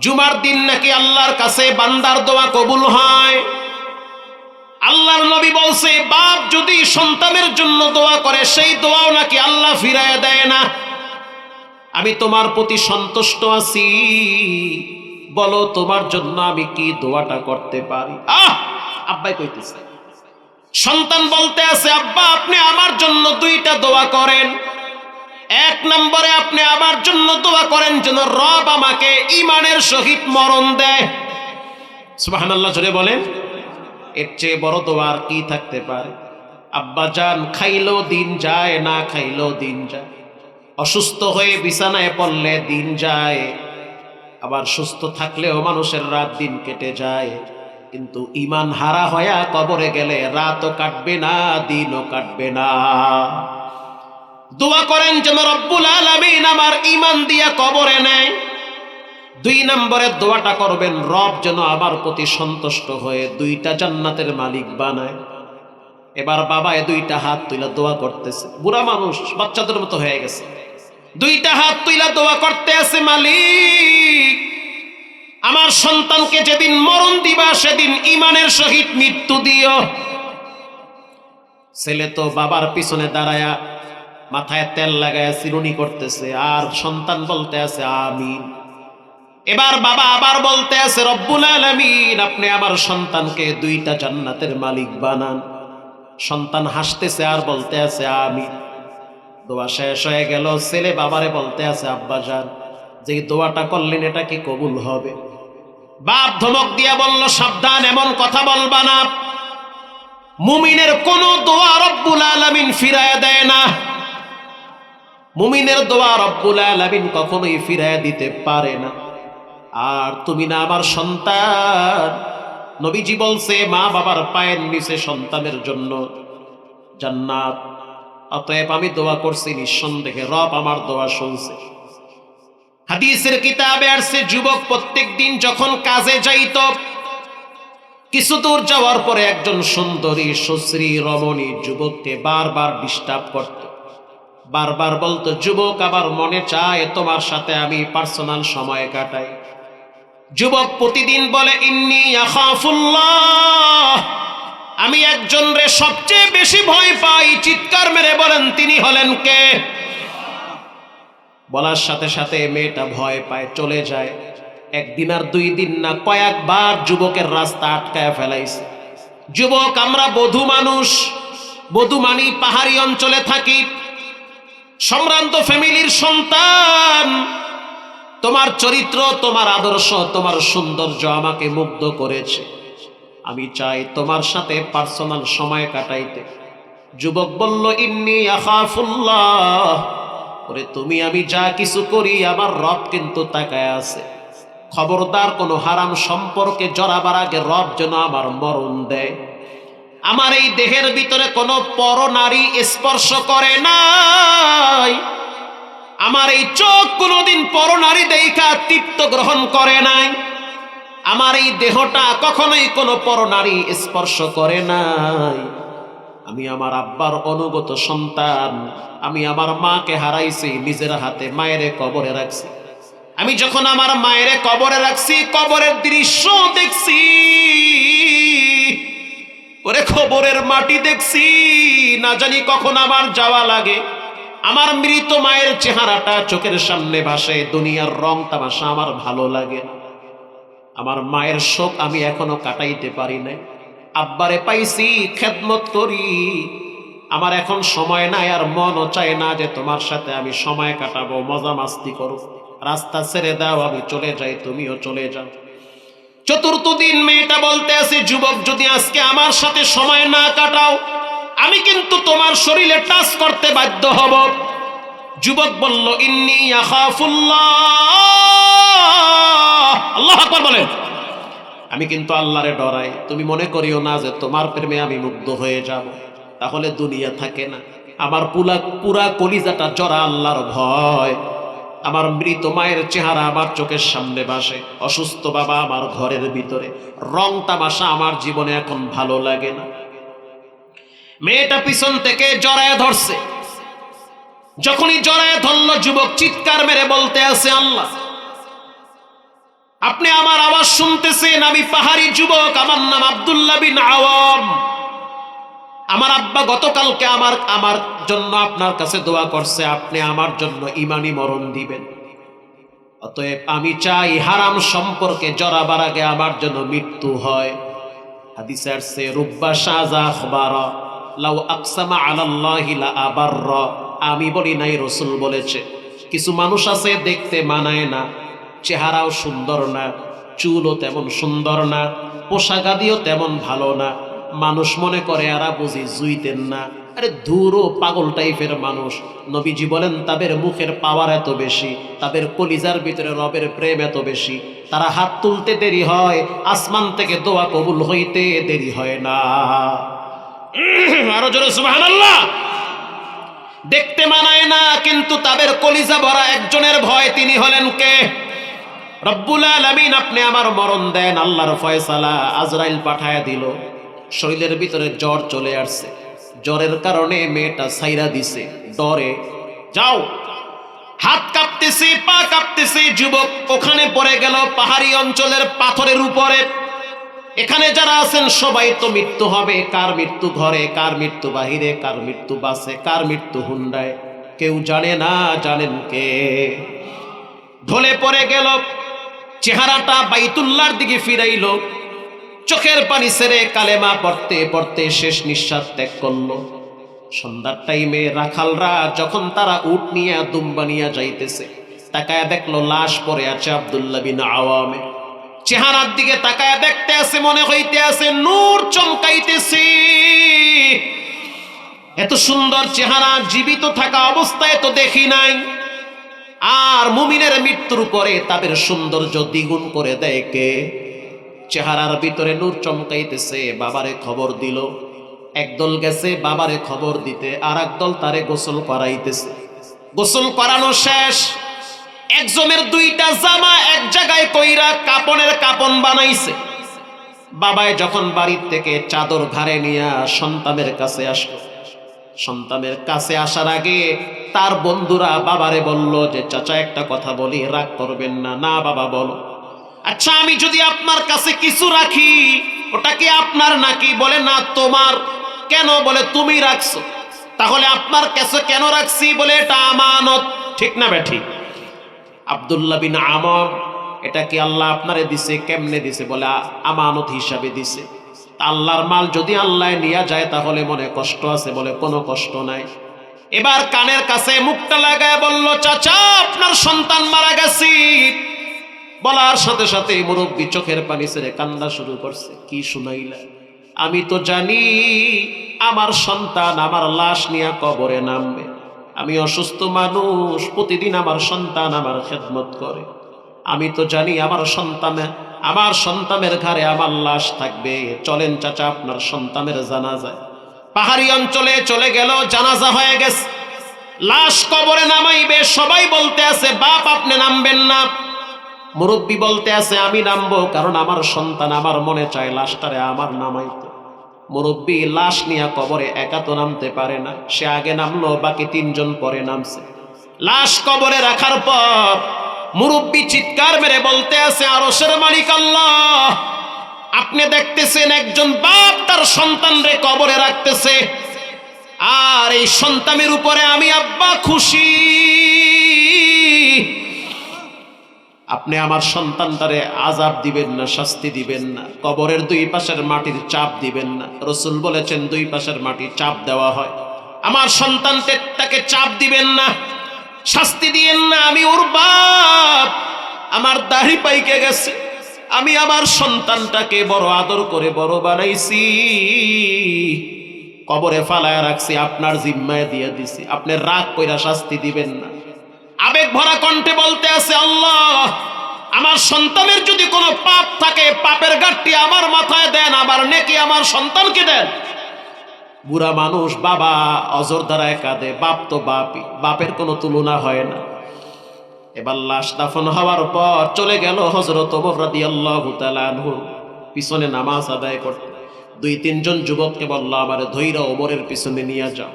জুমার দিন নাকি আল্লাহর কাছে বান্দার দোয়া কবুল হয়। আল্লাহর নবী বলছে, বাপ যদি সন্তানের জন্য দোয়া করে সেই দোয়াও নাকি আল্লাহ ফিরায় দেয় না। আমি তোমার প্রতি সন্তুষ্ট আছি, বলো তোমার জন্য আমি কি দোয়াটা করতে পারি? আব্বাই কইতেছে। সন্তান বলতে আছে, আব্বা আপনি আমার জন্য দুইটা দোয়া করেন। এক নম্বরে আপনি আমার জন্য দোয়া করেন যেন রব আমাকে ঈমানের সহিত মরণ দেয়। সুবহানাল্লাহ জোরে বলেন। এর চেয়ে বড় দোয়া আর কি থাকতে পারে? আব্বা জান খাইলেও দিন যায়, না খাইলেও দিন যায়, অসুস্থ হয়ে বিছানায় পড়লে দিন যায়, আবার সুস্থ থাকলেও মানুষের রাত দিন কেটে যায়। কিন্তু ঈমান হারা হয়া কবরে গেলে রাতও কাটবে না, দিনও কাটবে না। দোয়া করেন যেন রব্বুল আলামিন আমার ঈমান দিয়া কবরে নেয়। দুই নম্বরের দোয়াটা করবেন, রব যেন আমার প্রতি সন্তুষ্ট হয়ে দুইটা জান্নাতের মালিক বানায়। এবার বাবায় দুইটা হাত তুইলা দোয়া করতেছে, বুড়া মানুষ বাচ্চাদের মতো হয়ে গেছে। দুইটা হাত তুইলা দোয়া করতে আছে, মালিক আমার সন্তানকে যেদিন মরণ দিবা সেদিন ঈমানের সহিত মৃত্যু দিও। ছেলে তো বাবার পিছনে দাঁড়ায়া মাথায় তেল লাগায়া চিরুনি করতেছে, আর সন্তান বলতে আছে আমিন। এবার বাবা আবার বলতে আছে, রব্বুল আলামিন আপনি আমার সন্তানকে দুইটা জান্নাতের মালিক বানান। সন্তান হাসতেছে আর বলতে আছে আমিন। দোয়া শেষ হয়ে গেল। ছেলে বাবারে বলতে আছে, আব্বা জান যে দোয়াটা করলেন এটা কি কবুল হবে? বাপ ধমক দিয়া বলল, সাবধান, এমন কথা বলবা না। মুমিনের কোন দোয়া রব্বুল আলামিন ফিরায়া দেয় না। মুমিনের দোয়া রব্বুল আলামিন কখনোই ফিরায়া দিতে পারে না। আর তুমি না আমার সন্তান, নবীজি বলছে মা বাবার পায়ের নিচে সন্তানের জন্য জান্নাত। অতএব আমি দোয়া করছি, নিঃসন্দেহে রব আমার দোয়া শুনছে। হাদিসের কিতাবে আসছে, যুবক প্রত্যেক দিন যখন কাজে যাইত, কিছু দূর যাওয়ার পরে একজন সুন্দরী সুশ্রী রমণী যুবককে বারবার ডিস্টার্ব করত। বারবার বলতো, যুবক আমার মনে চায় তোমার সাথে আমি পার্সোনাল সময় কাটাই। যুবক প্রতিদিন বলে, ইন্নী আখাফুল্লাহ, আমি একজন রে সবচেয়ে বেশি ভয় পাই। চিৎকার মেরে বলেন, তিনি হলেন কে? বলার সাথে সাথে মেয়েটা ভয় পায়, চলে যায়। একদিন আর দুই দিন না, কয়েকবার যুবকের রাস্তা আটকায় ফেলাইছে। যুবক আমরা বধূ মানুষ, বধূ মানি পাহাড়ি অঞ্চলে থাকি, সম্ভ্রান্ত ফ্যামিলির সন্তান, তোমার চরিত্র, তোমার আদর্শ, তোমার সৌন্দর্য আমাকে মুগ্ধ করেছে। আমি চাই তোমার সাথে পার্সোনাল সময় কাটাইতে। যুবক বলল, ইন্নী আখাফুল্লাহ, ওরে তুমি আমি যা কিছু করি আমার রব কিন্তু তাকায় আছে। খবরদার কোনো হারাম সম্পর্কে জড়াবার আগে রব যেন আমার মরণ দেয়। আমার এই দেহের ভিতরে কোনো পর নারী স্পর্শ করে নাই। আমার এই চোখ কোনোদিন পর নারী দেখা তৃপ্ত গ্রহণ করে নাই। আমার এই দেহটা কখনোই কোনো পর নারী স্পর্শ করে নাই। আমি আমার আব্বার অনুগত সন্তান। আমি আমার মাকে হারাইছি, নিজের হাতে মায়ের কবরে রাখছি। আমি যখন আমার মায়ের কবরে রাখছি, কবরের দৃশ্য দেখছি, ওরে কবরের মাটি দেখছি, না জানি কখন আমার যাওয়া লাগে। আমার মৃত মায়ের চেহারাটা চোখের সামনে ভাসে, দুনিয়ার রং তামাশা আমার ভালো লাগে। আমার মায়ের শোক আমি এখনো কাটাইতে পারি নাই। আব্বারে পাইছি, খেদমত করি, আমার এখন সময় নাই, আর মনও চায় না যে তোমার সাথে আমি সময় কাটাবো, মজা মাস্তি করো। রাস্তা ছেড়ে দাও, আমি চলে যাই, তুমিও চলে যাও। চতুর্থ দিন মেয়েটা বলতে আছে, যুবক যদি আজকে আমার সাথে সময় না কাটাও, আমি কিন্তু তোমার শরীরে টাচ করতে বাধ্য হব। যুবক বলল, ইন্নী আখাফুল্লাহ, আল্লাহু আকবার বলেন, আমি কিন্তু আল্লাহরে ডরাই। তুমি মনে করিও না যে তোমার প্রেমে আমি মুগ্ধ হয়ে যাব, তাহলে দুনিয়া থাকে না। আমার পুরা কলিজাটা জড়া আল্লাহর ভয়। আমার মৃত মায়ের চেহারা আমার চোখের সামনে ভাসে, অসুস্থ বাবা আমার ঘরের ভিতরে, রং তামাশা আমার জীবনে এখন ভালো লাগে না। মেয়েটা পিছন থেকে জড়ায় ধরছে। যখনই জড়ায় ধরল, যুবক চিৎকার মেরে বলতে আছে, আল্লাহ আপনি আমার আওয়াজ শুনতেছেন? আমি পাহাড়ি যুবক, আমার নাম আব্দুল্লাহ বিন আওয়াম। আমার আব্বা গতকালকে আমার জন্য আপনার কাছে দোয়া করছে, আপনি আমার জন্য ইমানি মরণ দিবেন। অতএব আমি চাই হারাম সম্পর্কে জড়াবার আগে আমার জন্য মৃত্যু হয়। হাদিসে আসছে, রুব্বা শাযা আখবারা লাউ আকসামা আলাল্লাহি লা আবাররা। আমি বলি নাই, রাসূল বলেছে। কিছু মানুষ আছে দেখতে মানায় না, চেহারাও সুন্দর না, চুলও তেমন সুন্দর না, পোশাকাদিও তেমন ভালো না, মানুষ মনে করে এরা বুঝি জুইতেন না। আরে ধুরো, পাগল টাইপের মানুষ। নবীজি বলেন, তাদের মুখের পাওয়ার এত বেশি, তাদের কলিজার ভিতরে রবের প্রেম এত বেশি, তারা হাত তুলতে দেরি হয়, আসমান থেকে দোয়া কবুল হইতে দেরি হয় না। আরো জোরে সুবহানাল্লাহ। দেখতে মানায় না, কিন্তু তাদের কলিজা ভরা একজনের ভয়, তিনি হলেন কে? রব্বুল আলামিন। আপনি আমার মরণ দেন, আল্লাহর ফয়সালা। আজরাইল পাঠায় দিল, শরীরের ভিতরে জ্বর চলে আসছে। জ্বরের কারণে মেয়েটা ছাইরা দিছে ডরে। যাও, হাত কাঁপতেছে, পা কাঁপতেছে। যুবক ওখানে পড়ে গেল, পাহাড়ি অঞ্চলের পাথরের উপরে। এখানে যারা আছেন সবাই তো মৃত্যু হবে। কার মৃত্যু ঘরে, কার মৃত্যু বাহিরে, কার মৃত্যু বাসে, কার মৃত্যু হুন্ডায়, কেউ জানে না। জানেন কে? ঢলে পড়ে গেল, চেহারাটা বাইতুল্লাহর দিকে ফিরাইল, চোখের পানি ছেড়ে কালেমা পড়তে পড়তে শেষ নিঃশ্বাস ত্যাগ করলো। সন্ধ্যার টাইমে রাখালরা যখন তারা উট নিয়ে দুম্বা নিয়ে যাইতেছে, তাকায় দেখলো লাশ পড়ে আছে আব্দুল্লাহ বিন আওয়ামে। চেহারার দিকে তাকায় দেখতে আছে, মনে হইতে আছে নূর চমকাইতেছে। এত সুন্দর চেহারা জীবিত থাকা অবস্থায় তো দেখি নাই। আর মুমিনের মৃত্যুর পরে তাদের সৌন্দর্য দ্বিগুণ করে দেয় কে? চেহারার ভিতরে নূর চমকাইতেছে। বাবারে খবর দিল, একদল গেছে বাবারে খবর দিতে, আর একদল তারে গোসল করাইতেছে। গোসল করানো শেষ, একজনের দুইটা জামা এক জায়গায় কইরা কাপনের কাপন বানাইছে। বাবায় যখন বাড়ির থেকে চাদর ঘাড়ে নিয়ে সন্তানের কাছে আসলো, সন্তানের কাছে আসার আগে তার বন্ধুরা বাবারে বলল যে, চাচা একটা কথা বলি, রাগ করবেন না। না বাবা বলো। আচ্ছা, আমি যদি আপনার কাছে কিছু রাখি, ওটা কি আপনার নাকি? বলে না, তোমার। কেন? বলে তুমি রাখছো। তাহলে আপনার কাছে কেন রাখছি? বলে এটা আমানত। ঠিক না বেঠিক? আব্দুল্লাহ বিন আমর, এটা কি আল্লাহ আপনারে দিছে? কেমনে দিছে? বলে আমানত হিসাবে দিছে। আল্লাহর মাল যদি আল্লাহ নিয়ে যায় তাহলে মনে কষ্ট আছে? বলে কোনো কষ্ট নাই। এবার কানের কাছে মুখটা লাগায় বলল, চাচা আপনার সন্তান মারা গেছে। বলার সাথে সাথে মুরব্বী চোখের পানি ছেড়ে কান্না শুরু করছে। কি শুনাইলা? আমি তো জানি আমার সন্তান আমার লাশ নিয়ে কবরে নামবে। আমি অসুস্থ মানুষ, প্রতিদিন আমার সন্তান আমার খেদমত করে। আমি তো জানি আমার সন্তানের ঘাড়ে আমার লাশ থাকবে। চলেন চাচা আপনার সন্তানের জানাজায়। পাহাড়ি অঞ্চলে চলে গেল, জানাজা হয়ে গেছে, লাশ কবরে নামাইবে। সবাই বলতে আছে বাপ আপনি নামবেন না। মুরব্বী বলতে আছে আমি নামবো, কারণ আমার সন্তান, আমার মনে চায় লাশটারে আমার নামাইতে। মুরব্বী লাশ নিয়ে কবরে একা তো নামতে পারে না, সে আগে নামলো, বাকি তিনজন পরে নামছে। লাশ কবরে রাখার পর মুরব্বী চিৎকার মেরে বলতে আছে, আরশের মালিক আল্লাহ, আপনি দেখতেছেন একজন বাপ তার সন্তানরে কবরে রাখতেছে, আর এই সন্তানের উপরে আমি আব্বা খুশি। আপনি আমার সন্তানটারে আযাব দিবেন না, শাস্তি দিবেন না, কবরের দুই পাশের মাটির চাপ দিবেন না। রাসূল বলেছেন দুই পাশের মাটি চাপ দেওয়া হয়। আমার সন্তানটাকে চাপ দিবেন না, শাস্তি দিয়েন না। আমি ওর বাপ, আমার দাড়ি পাইকে গেছে, আমি আমার সন্তানটাকে বড় আদর করে বড় বানাইছি, কবরে ফালায় রাখছি, আপনার জিম্মায় দিয়ে দিছি, আপনি রাগ কইরা শাস্তি দিবেন না। আবেগ ভরা কণ্ঠে বলতে আছে, আল্লাহ আমার সন্তানের যদি কোনো পাপ থাকে, পাপের গাঁটটি আমার মাথায় দেন, আমার নেকি আমার সন্তানকে দেন। বুড়া মানুষ, বাবা অজর দ্বারায় কাঁদে, বাপ তো বাপই, বাপের কোনো তুলনা হয় না। এবার লাশ দাফন হওয়ার পর চলে গেল হযরত ওমর রাদিয়াল্লাহু তাআলা আনহু পিছনে নামাজ আদায় করতে। দুই তিনজন যুবককে বলল, আমারে ধইরা ওমরের পিছনে নিয়ে যাও।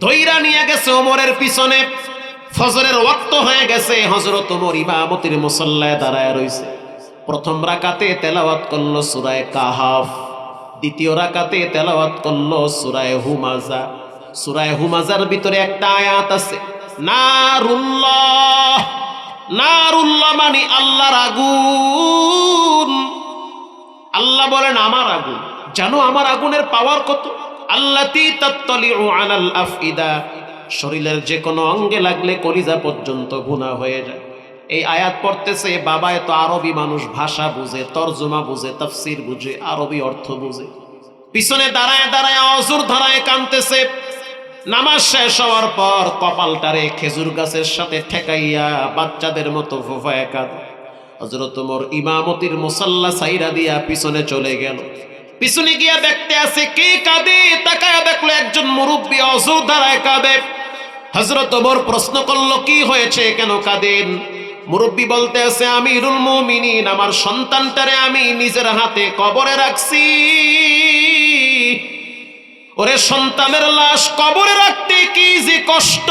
ধইরা নিয়ে গেছে ওমরের পিছনে। ফজরের ওয়াক্ত হয়ে গেছে, হযরত ওমর ইমামতির মুসল্লায় দাঁড়ায় রইছে। প্রথম রাকাতে তেলাওয়াত করলো সূরা কাহাফ, দ্বিতীয় রাকাতে তেলাওয়াত করলো সূরা হুমাজা। সূরা হুমাজার ভিতরে একটা আয়াত আছে, নারুল্লাহ। নারুল্লাহ মানে আল্লাহর আগুন। আল্লাহ বলেন আমার আগুন। জানো আমার আগুনের পাওয়ার কত? আল্লাতী তাত্তালিউ আলাল আফইদা, শরীরের যে কোনো অঙ্গে লাগলে কলিজা পর্যন্ত গুনাহ হয়ে যায়। এই আয়াত পড়তেছে বাবা, এত আরবি মানুষ, ভাষা বুঝে, তরজমা বুঝে, তাফসীর বুঝে, আরবি অর্থ বুঝে। পিছনে দাঁড়ায় দাঁড়ায় অজুর ধারায় কাঁদতেছে। নামাজ শেষ হওয়ার পর কপালটারে খেজুর গাছের সাথে ঠেকাইয়া বাচ্চাদের মতো ফোফায় কাঁদে। হযরত ওমর ইমামতির মুসাল্লা সাইরা দিয়া পিছনে চলে গেল। পিছনে গিয়া দেখতে আছে কে কাঁদে, তাকায়া দেখলো একজন মুরব্বী অজুর ধারায় কাঁদে। হযরত ওমর প্রশ্ন করলো, কি হয়েছে, কেন কাঁদেন? মুরব্বী বলতে আছে, আমিরুল মুমিনিন, আমার সন্তানটারে আমি নিজের হাতে কবরে রাখছি। ওরে সন্তানের লাশ কবরে রাখতে কি যে কষ্ট,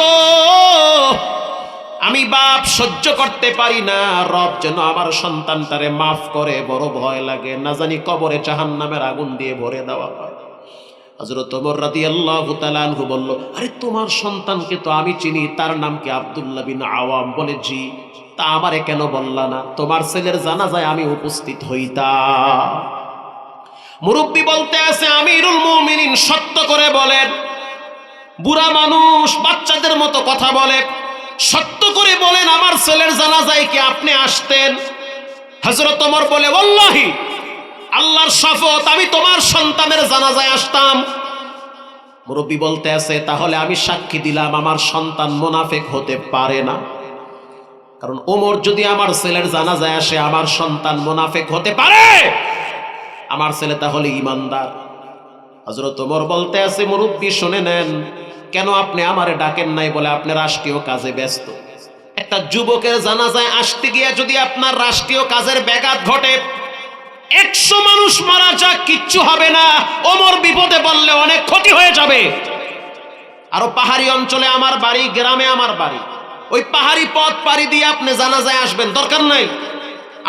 আমি বাপ সহ্য করতে পারি না। রব যেন আমার সন্তানটারে মাফ করে, বড় ভয় লাগে, না জানি কবরে জাহান্নামের আগুন দিয়ে ভরে দেওয়া হয়। হযরত ওমর রাদিয়াল্লাহু তাআলা আনহু বলল, আরে তোমার সন্তানকে তো আমি চিনি, তার নাম কি আব্দুল্লাহ বিন আওয়াম? বলে জি। তা আমারে কেন বললা না? তোমার ছেলের জানাজায় আমি উপস্থিত হইতাম। মুরব্বী বলতে আছে, আমিরুল মুমিনিন সত্য করে বলেন, বুড়া মানুষ বাচ্চাদের মতো কথা বলে, সত্য করে বলেন আমার ছেলের জানাজায় কি আপনি আসতেন? হযরত ওমর বলে, ওয়াল্লাহি, আল্লাহর শপথ, আমি তোমার সন্তানের জানাজায় আসতাম। মুরব্বী বলতে আছে, তাহলে আমি সাক্ষী দিলাম আমার সন্তান মুনাফিক হতে পারে না, কারণ ওমর যদি আমার ছেলের জানাজায় আসে, আমার সন্তান মুনাফিক হতে পারে, আমার ছেলে তাহলে ঈমানদার। হযরত ওমর বলতে আছে, মুরব্বী শুনে নেন, কেন আপনি আমারে ডাকেন নাই? বলে আপনি রাষ্ট্রীয় কাজে ব্যস্ত। একটা যুবকের জানাজায় আসতে গিয়ে যদি আপনার রাষ্ট্রীয় কাজের ব্যাঘাত ঘটে, 100 মানুষ মারা যাক, কিচ্ছু হবে না, ওমর বিপদে পড়লে অনেক ক্ষতি হয়ে যাবে। আরো পাহাড়ি অঞ্চলে আমার বাড়ি, গ্রামে আমার বাড়ি, ওই পাহাড়ি পথ পাড়ি দিয়ে আপনি জানাজায় আসবেন, দরকার নাই।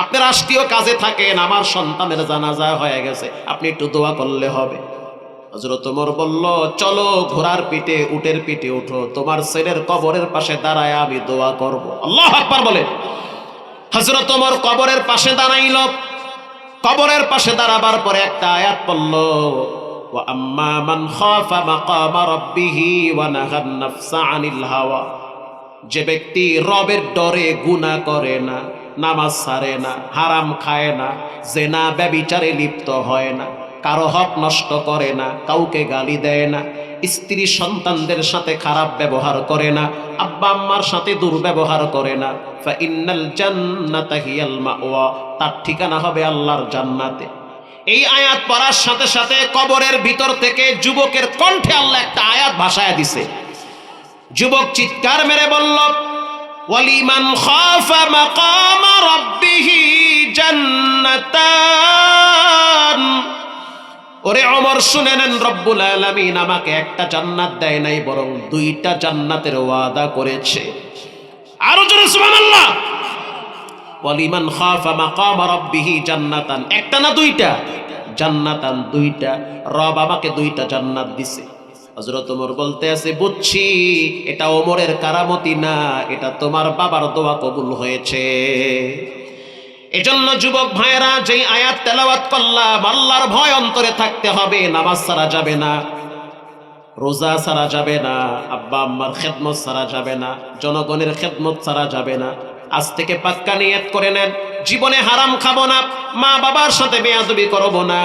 আপনি রাষ্ট্রীয় কাজে থাকেন, আমার সন্তানের জানাজা হয়ে গেছে, আপনি একটু দোয়া করলে হবে। হযরত ওমর বলল, চলো ঘোড়ার পিঠে, উটের পিঠে উঠো, তোমার ছেলের কবরের পাশে দাঁড়ায় আমি দোয়া করব। আল্লাহু আকবার বলে। হযরত ওমর কবরের পাশে দাঁড়াইল। কবরের পাশে দাঁড়াবার পরে একটা আয়াত পড়ল, ওয়া আম্মা মান খাফা মাকামা রাব্বিহি ওয়া নাহান নাফসা আনিল হাওয়া, যে ব্যক্তি রবের ডরে গুনাহ করে না, নামাজ ছাড়ে না, হারাম খায় না, জেনা ব্যভিচারে লিপ্ত হয় না, কারো হক নষ্ট করে না, কাউকে গালি দেয় না, স্ত্রী সন্তানদের সাথে খারাপ ব্যবহার করে না, আব্বা আম্মার সাথে দুর্ব্যবহার করে না, ফা ইন্নাল জান্নাতা হিয়াল মাওয়া, তার ঠিকানা হবে আল্লাহর জান্নাতে। এই আয়াত পড়ার সাথে সাথে কবরের ভিতর থেকে যুবকের কণ্ঠে আল্লাহ একটা আয়াত ভাষায় দিছে। যুবক চিৎকার মেরে বলল, ওয়ালিমান খাফা মাকামা রাব্বিহি জান্নাতান। ওরে ওমর শুনে নেন, রব্বুল আলামিন আমাকে একটা জান্নাত দেয় নাই, বরং দুইটা জান্নাতের ওয়াদা করেছে। আরো জোরে সুবহানাল্লাহ। ওয়ালিমান খাফা মাকামা রাব্বিহি জান্নাতান, একটা না দুইটা? জান্নাতান, দুইটা। রব আমাকে দুইটা জান্নাত দিছে। হযরত ওমর বলতে আছে, বুঝছি এটা ওমরের কারামতি না, এটা তোমার বাবার দোয়া কবুল হয়েছে। এজন্য যুবক ভাইয়েরা, যেই আয়াত তেলাওয়াত করলাম, আল্লাহর ভয় অন্তরে থাকতে হবে। নামাজ ছাড়া যাবে না, রোজা ছাড়া যাবে না, আব্বা আম্মার খেদমত ছাড়া যাবে না, জনগণের খেদমত ছাড়া যাবে না। আজ থেকে পাক্কা নিয়ত করে নেন, জীবনে হারাম খাবো না, মা বাবার সাথে বেয়াদবি করব না,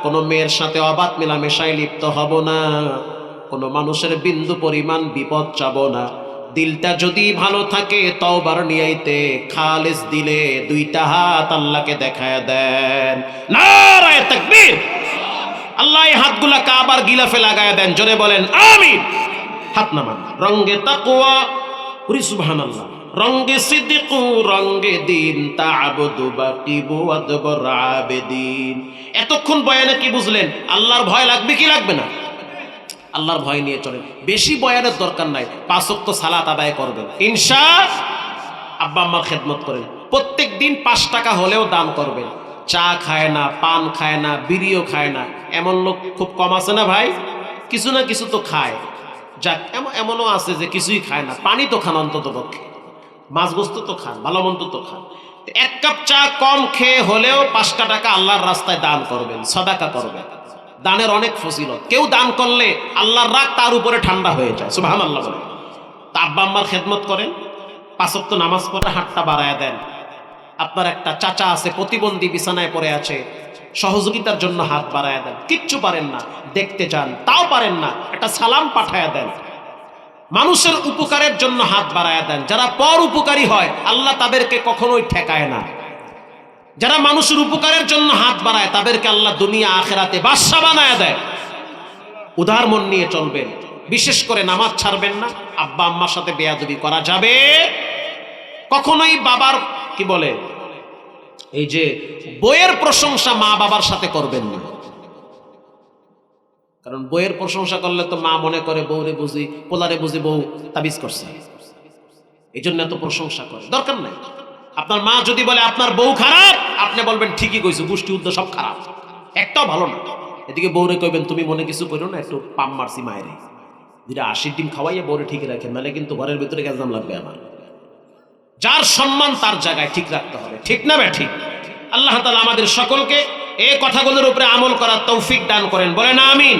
কোনো মেয়ের সাথে অবাধ মেলামেশায় লিপ্ত হব না, কোনো মানুষের বিন্দু পরিমাণ বিপদ চাবো না। দিলটা যদি ভালো থাকে, তওবার নিয়াইতে খালিস দিলে দুইটা হাত আল্লাহকে দেখায় দেন। নারায়ে তাকবীর। আল্লাহ এই হাতগুলা কাবার গিলাফে লাগায় দেন, জোরে বলেন আমিন। হাত নামান। রঙ্গে তাকওয়া, পুরি সুবহানাল্লাহ। রঙ্গে সিদ্দিক, রঙ্গে দিন, তা'বুদু বাকিবু আদবর আবেদিন। এতক্ষণ বয়ানে কি বুঝলেন? আল্লাহর ভয় লাগবে কি লাগবে না? আল্লাহর ভয় নিয়ে চলেন। বেশি বয়ানের দরকার নাই, 5 ওয়াক্ত সালাত আদায় করবেন ইনশাআল্লাহ। আব্বা আম্মার খেদমত করেন, প্রত্যেক দিন 5 টাকা হলেও দান করবেন। চা খায় না, পান খায় না, বিড়িও খায় না, এমন লোক খুব কম আছে না ভাই? কিছু না কিছু তো খায়। যাক, এমনও আছে যে কিছুই খায় না, পানি তো খান, অন্তত পক্ষে মাছ গোস্ত তো খান, ভালো মন্দ তো খান। 1 কাপ চা কম খেয়ে হলেও 5 টাকা আল্লাহর রাস্তায় দান করবেন, সাদাকা করবেন। দানের অনেক ফজিলত। কেউ দান করলে আল্লাহর রাগ তার উপরে ঠান্ডা হয়ে যায়, সুবহানাল্লাহ বলেন। তা আব্বা আম্মার খেদমত করেন, 5 ওয়াক্ত নামাজ পড়ে হাতটা বাড়ায় দেন। আপনার একটা চাচা আছে, প্রতিবন্ধী, বিছানায় পড়ে আছে, সহযোগিতার জন্য হাত বাড়ায় দেন। কিচ্ছু পারেন না, দেখতে যান, তাও পারেন না, একটা সালাম পাঠায় দেন। মানুষের উপকারের জন্য হাত বাড়ায় দেন। যারা পর উপকারী হয়, আল্লাহ তাদেরকে কখনোই ঠেকায় না। যারা মানুষের উপকারের জন্য হাত বাড়ায়, তাদেরকে আল্লাহ দুনিয়া আখেরাতে বাদশা বানায় দেয়। উদার মন নিয়ে চলবেন, বিশেষ করে নামাজ ছাড়বেন না। আব্বা আম্মার সাথে বেয়াদবি করা যাবে কখনোই। বাবার কি বলে, এই যে বইয়ের প্রশংসা মা বাবার সাথে করবেন না, কারণ বইয়ের প্রশংসা করলে তো মা মনে করে বউরে বুঝি, পোলারে বুঝি বউ তাবিজ করছে, এই জন্য এত প্রশংসা করে, দরকার নাই। আপনার মা যদি বলে আপনার বউ খারাপ, আপনি বলবেন ঠিকই কইছো, গোষ্ঠী উদ্যোগ সব খারাপ, একটাও ভালো না। এদিকে বউরে কইবেন তুমি মনে কিছু করো না, একটু পাম মারছি মায়েরে, 280 ডিম খাওয়াইয়া বউরে ঠিক রাখেন, নাহলে কিন্তু ঘরের ভিতরে গ্যাজাম লাগবে আমার। যার সম্মান তার জায়গায় ঠিক রাখতে হবে, ঠিক না ভাই? ঠিক। আল্লাহ তাআলা আমাদের সকলকে এই কথাগুলোর উপরে আমল করার তৌফিক দান করেন, বলেন আমিন।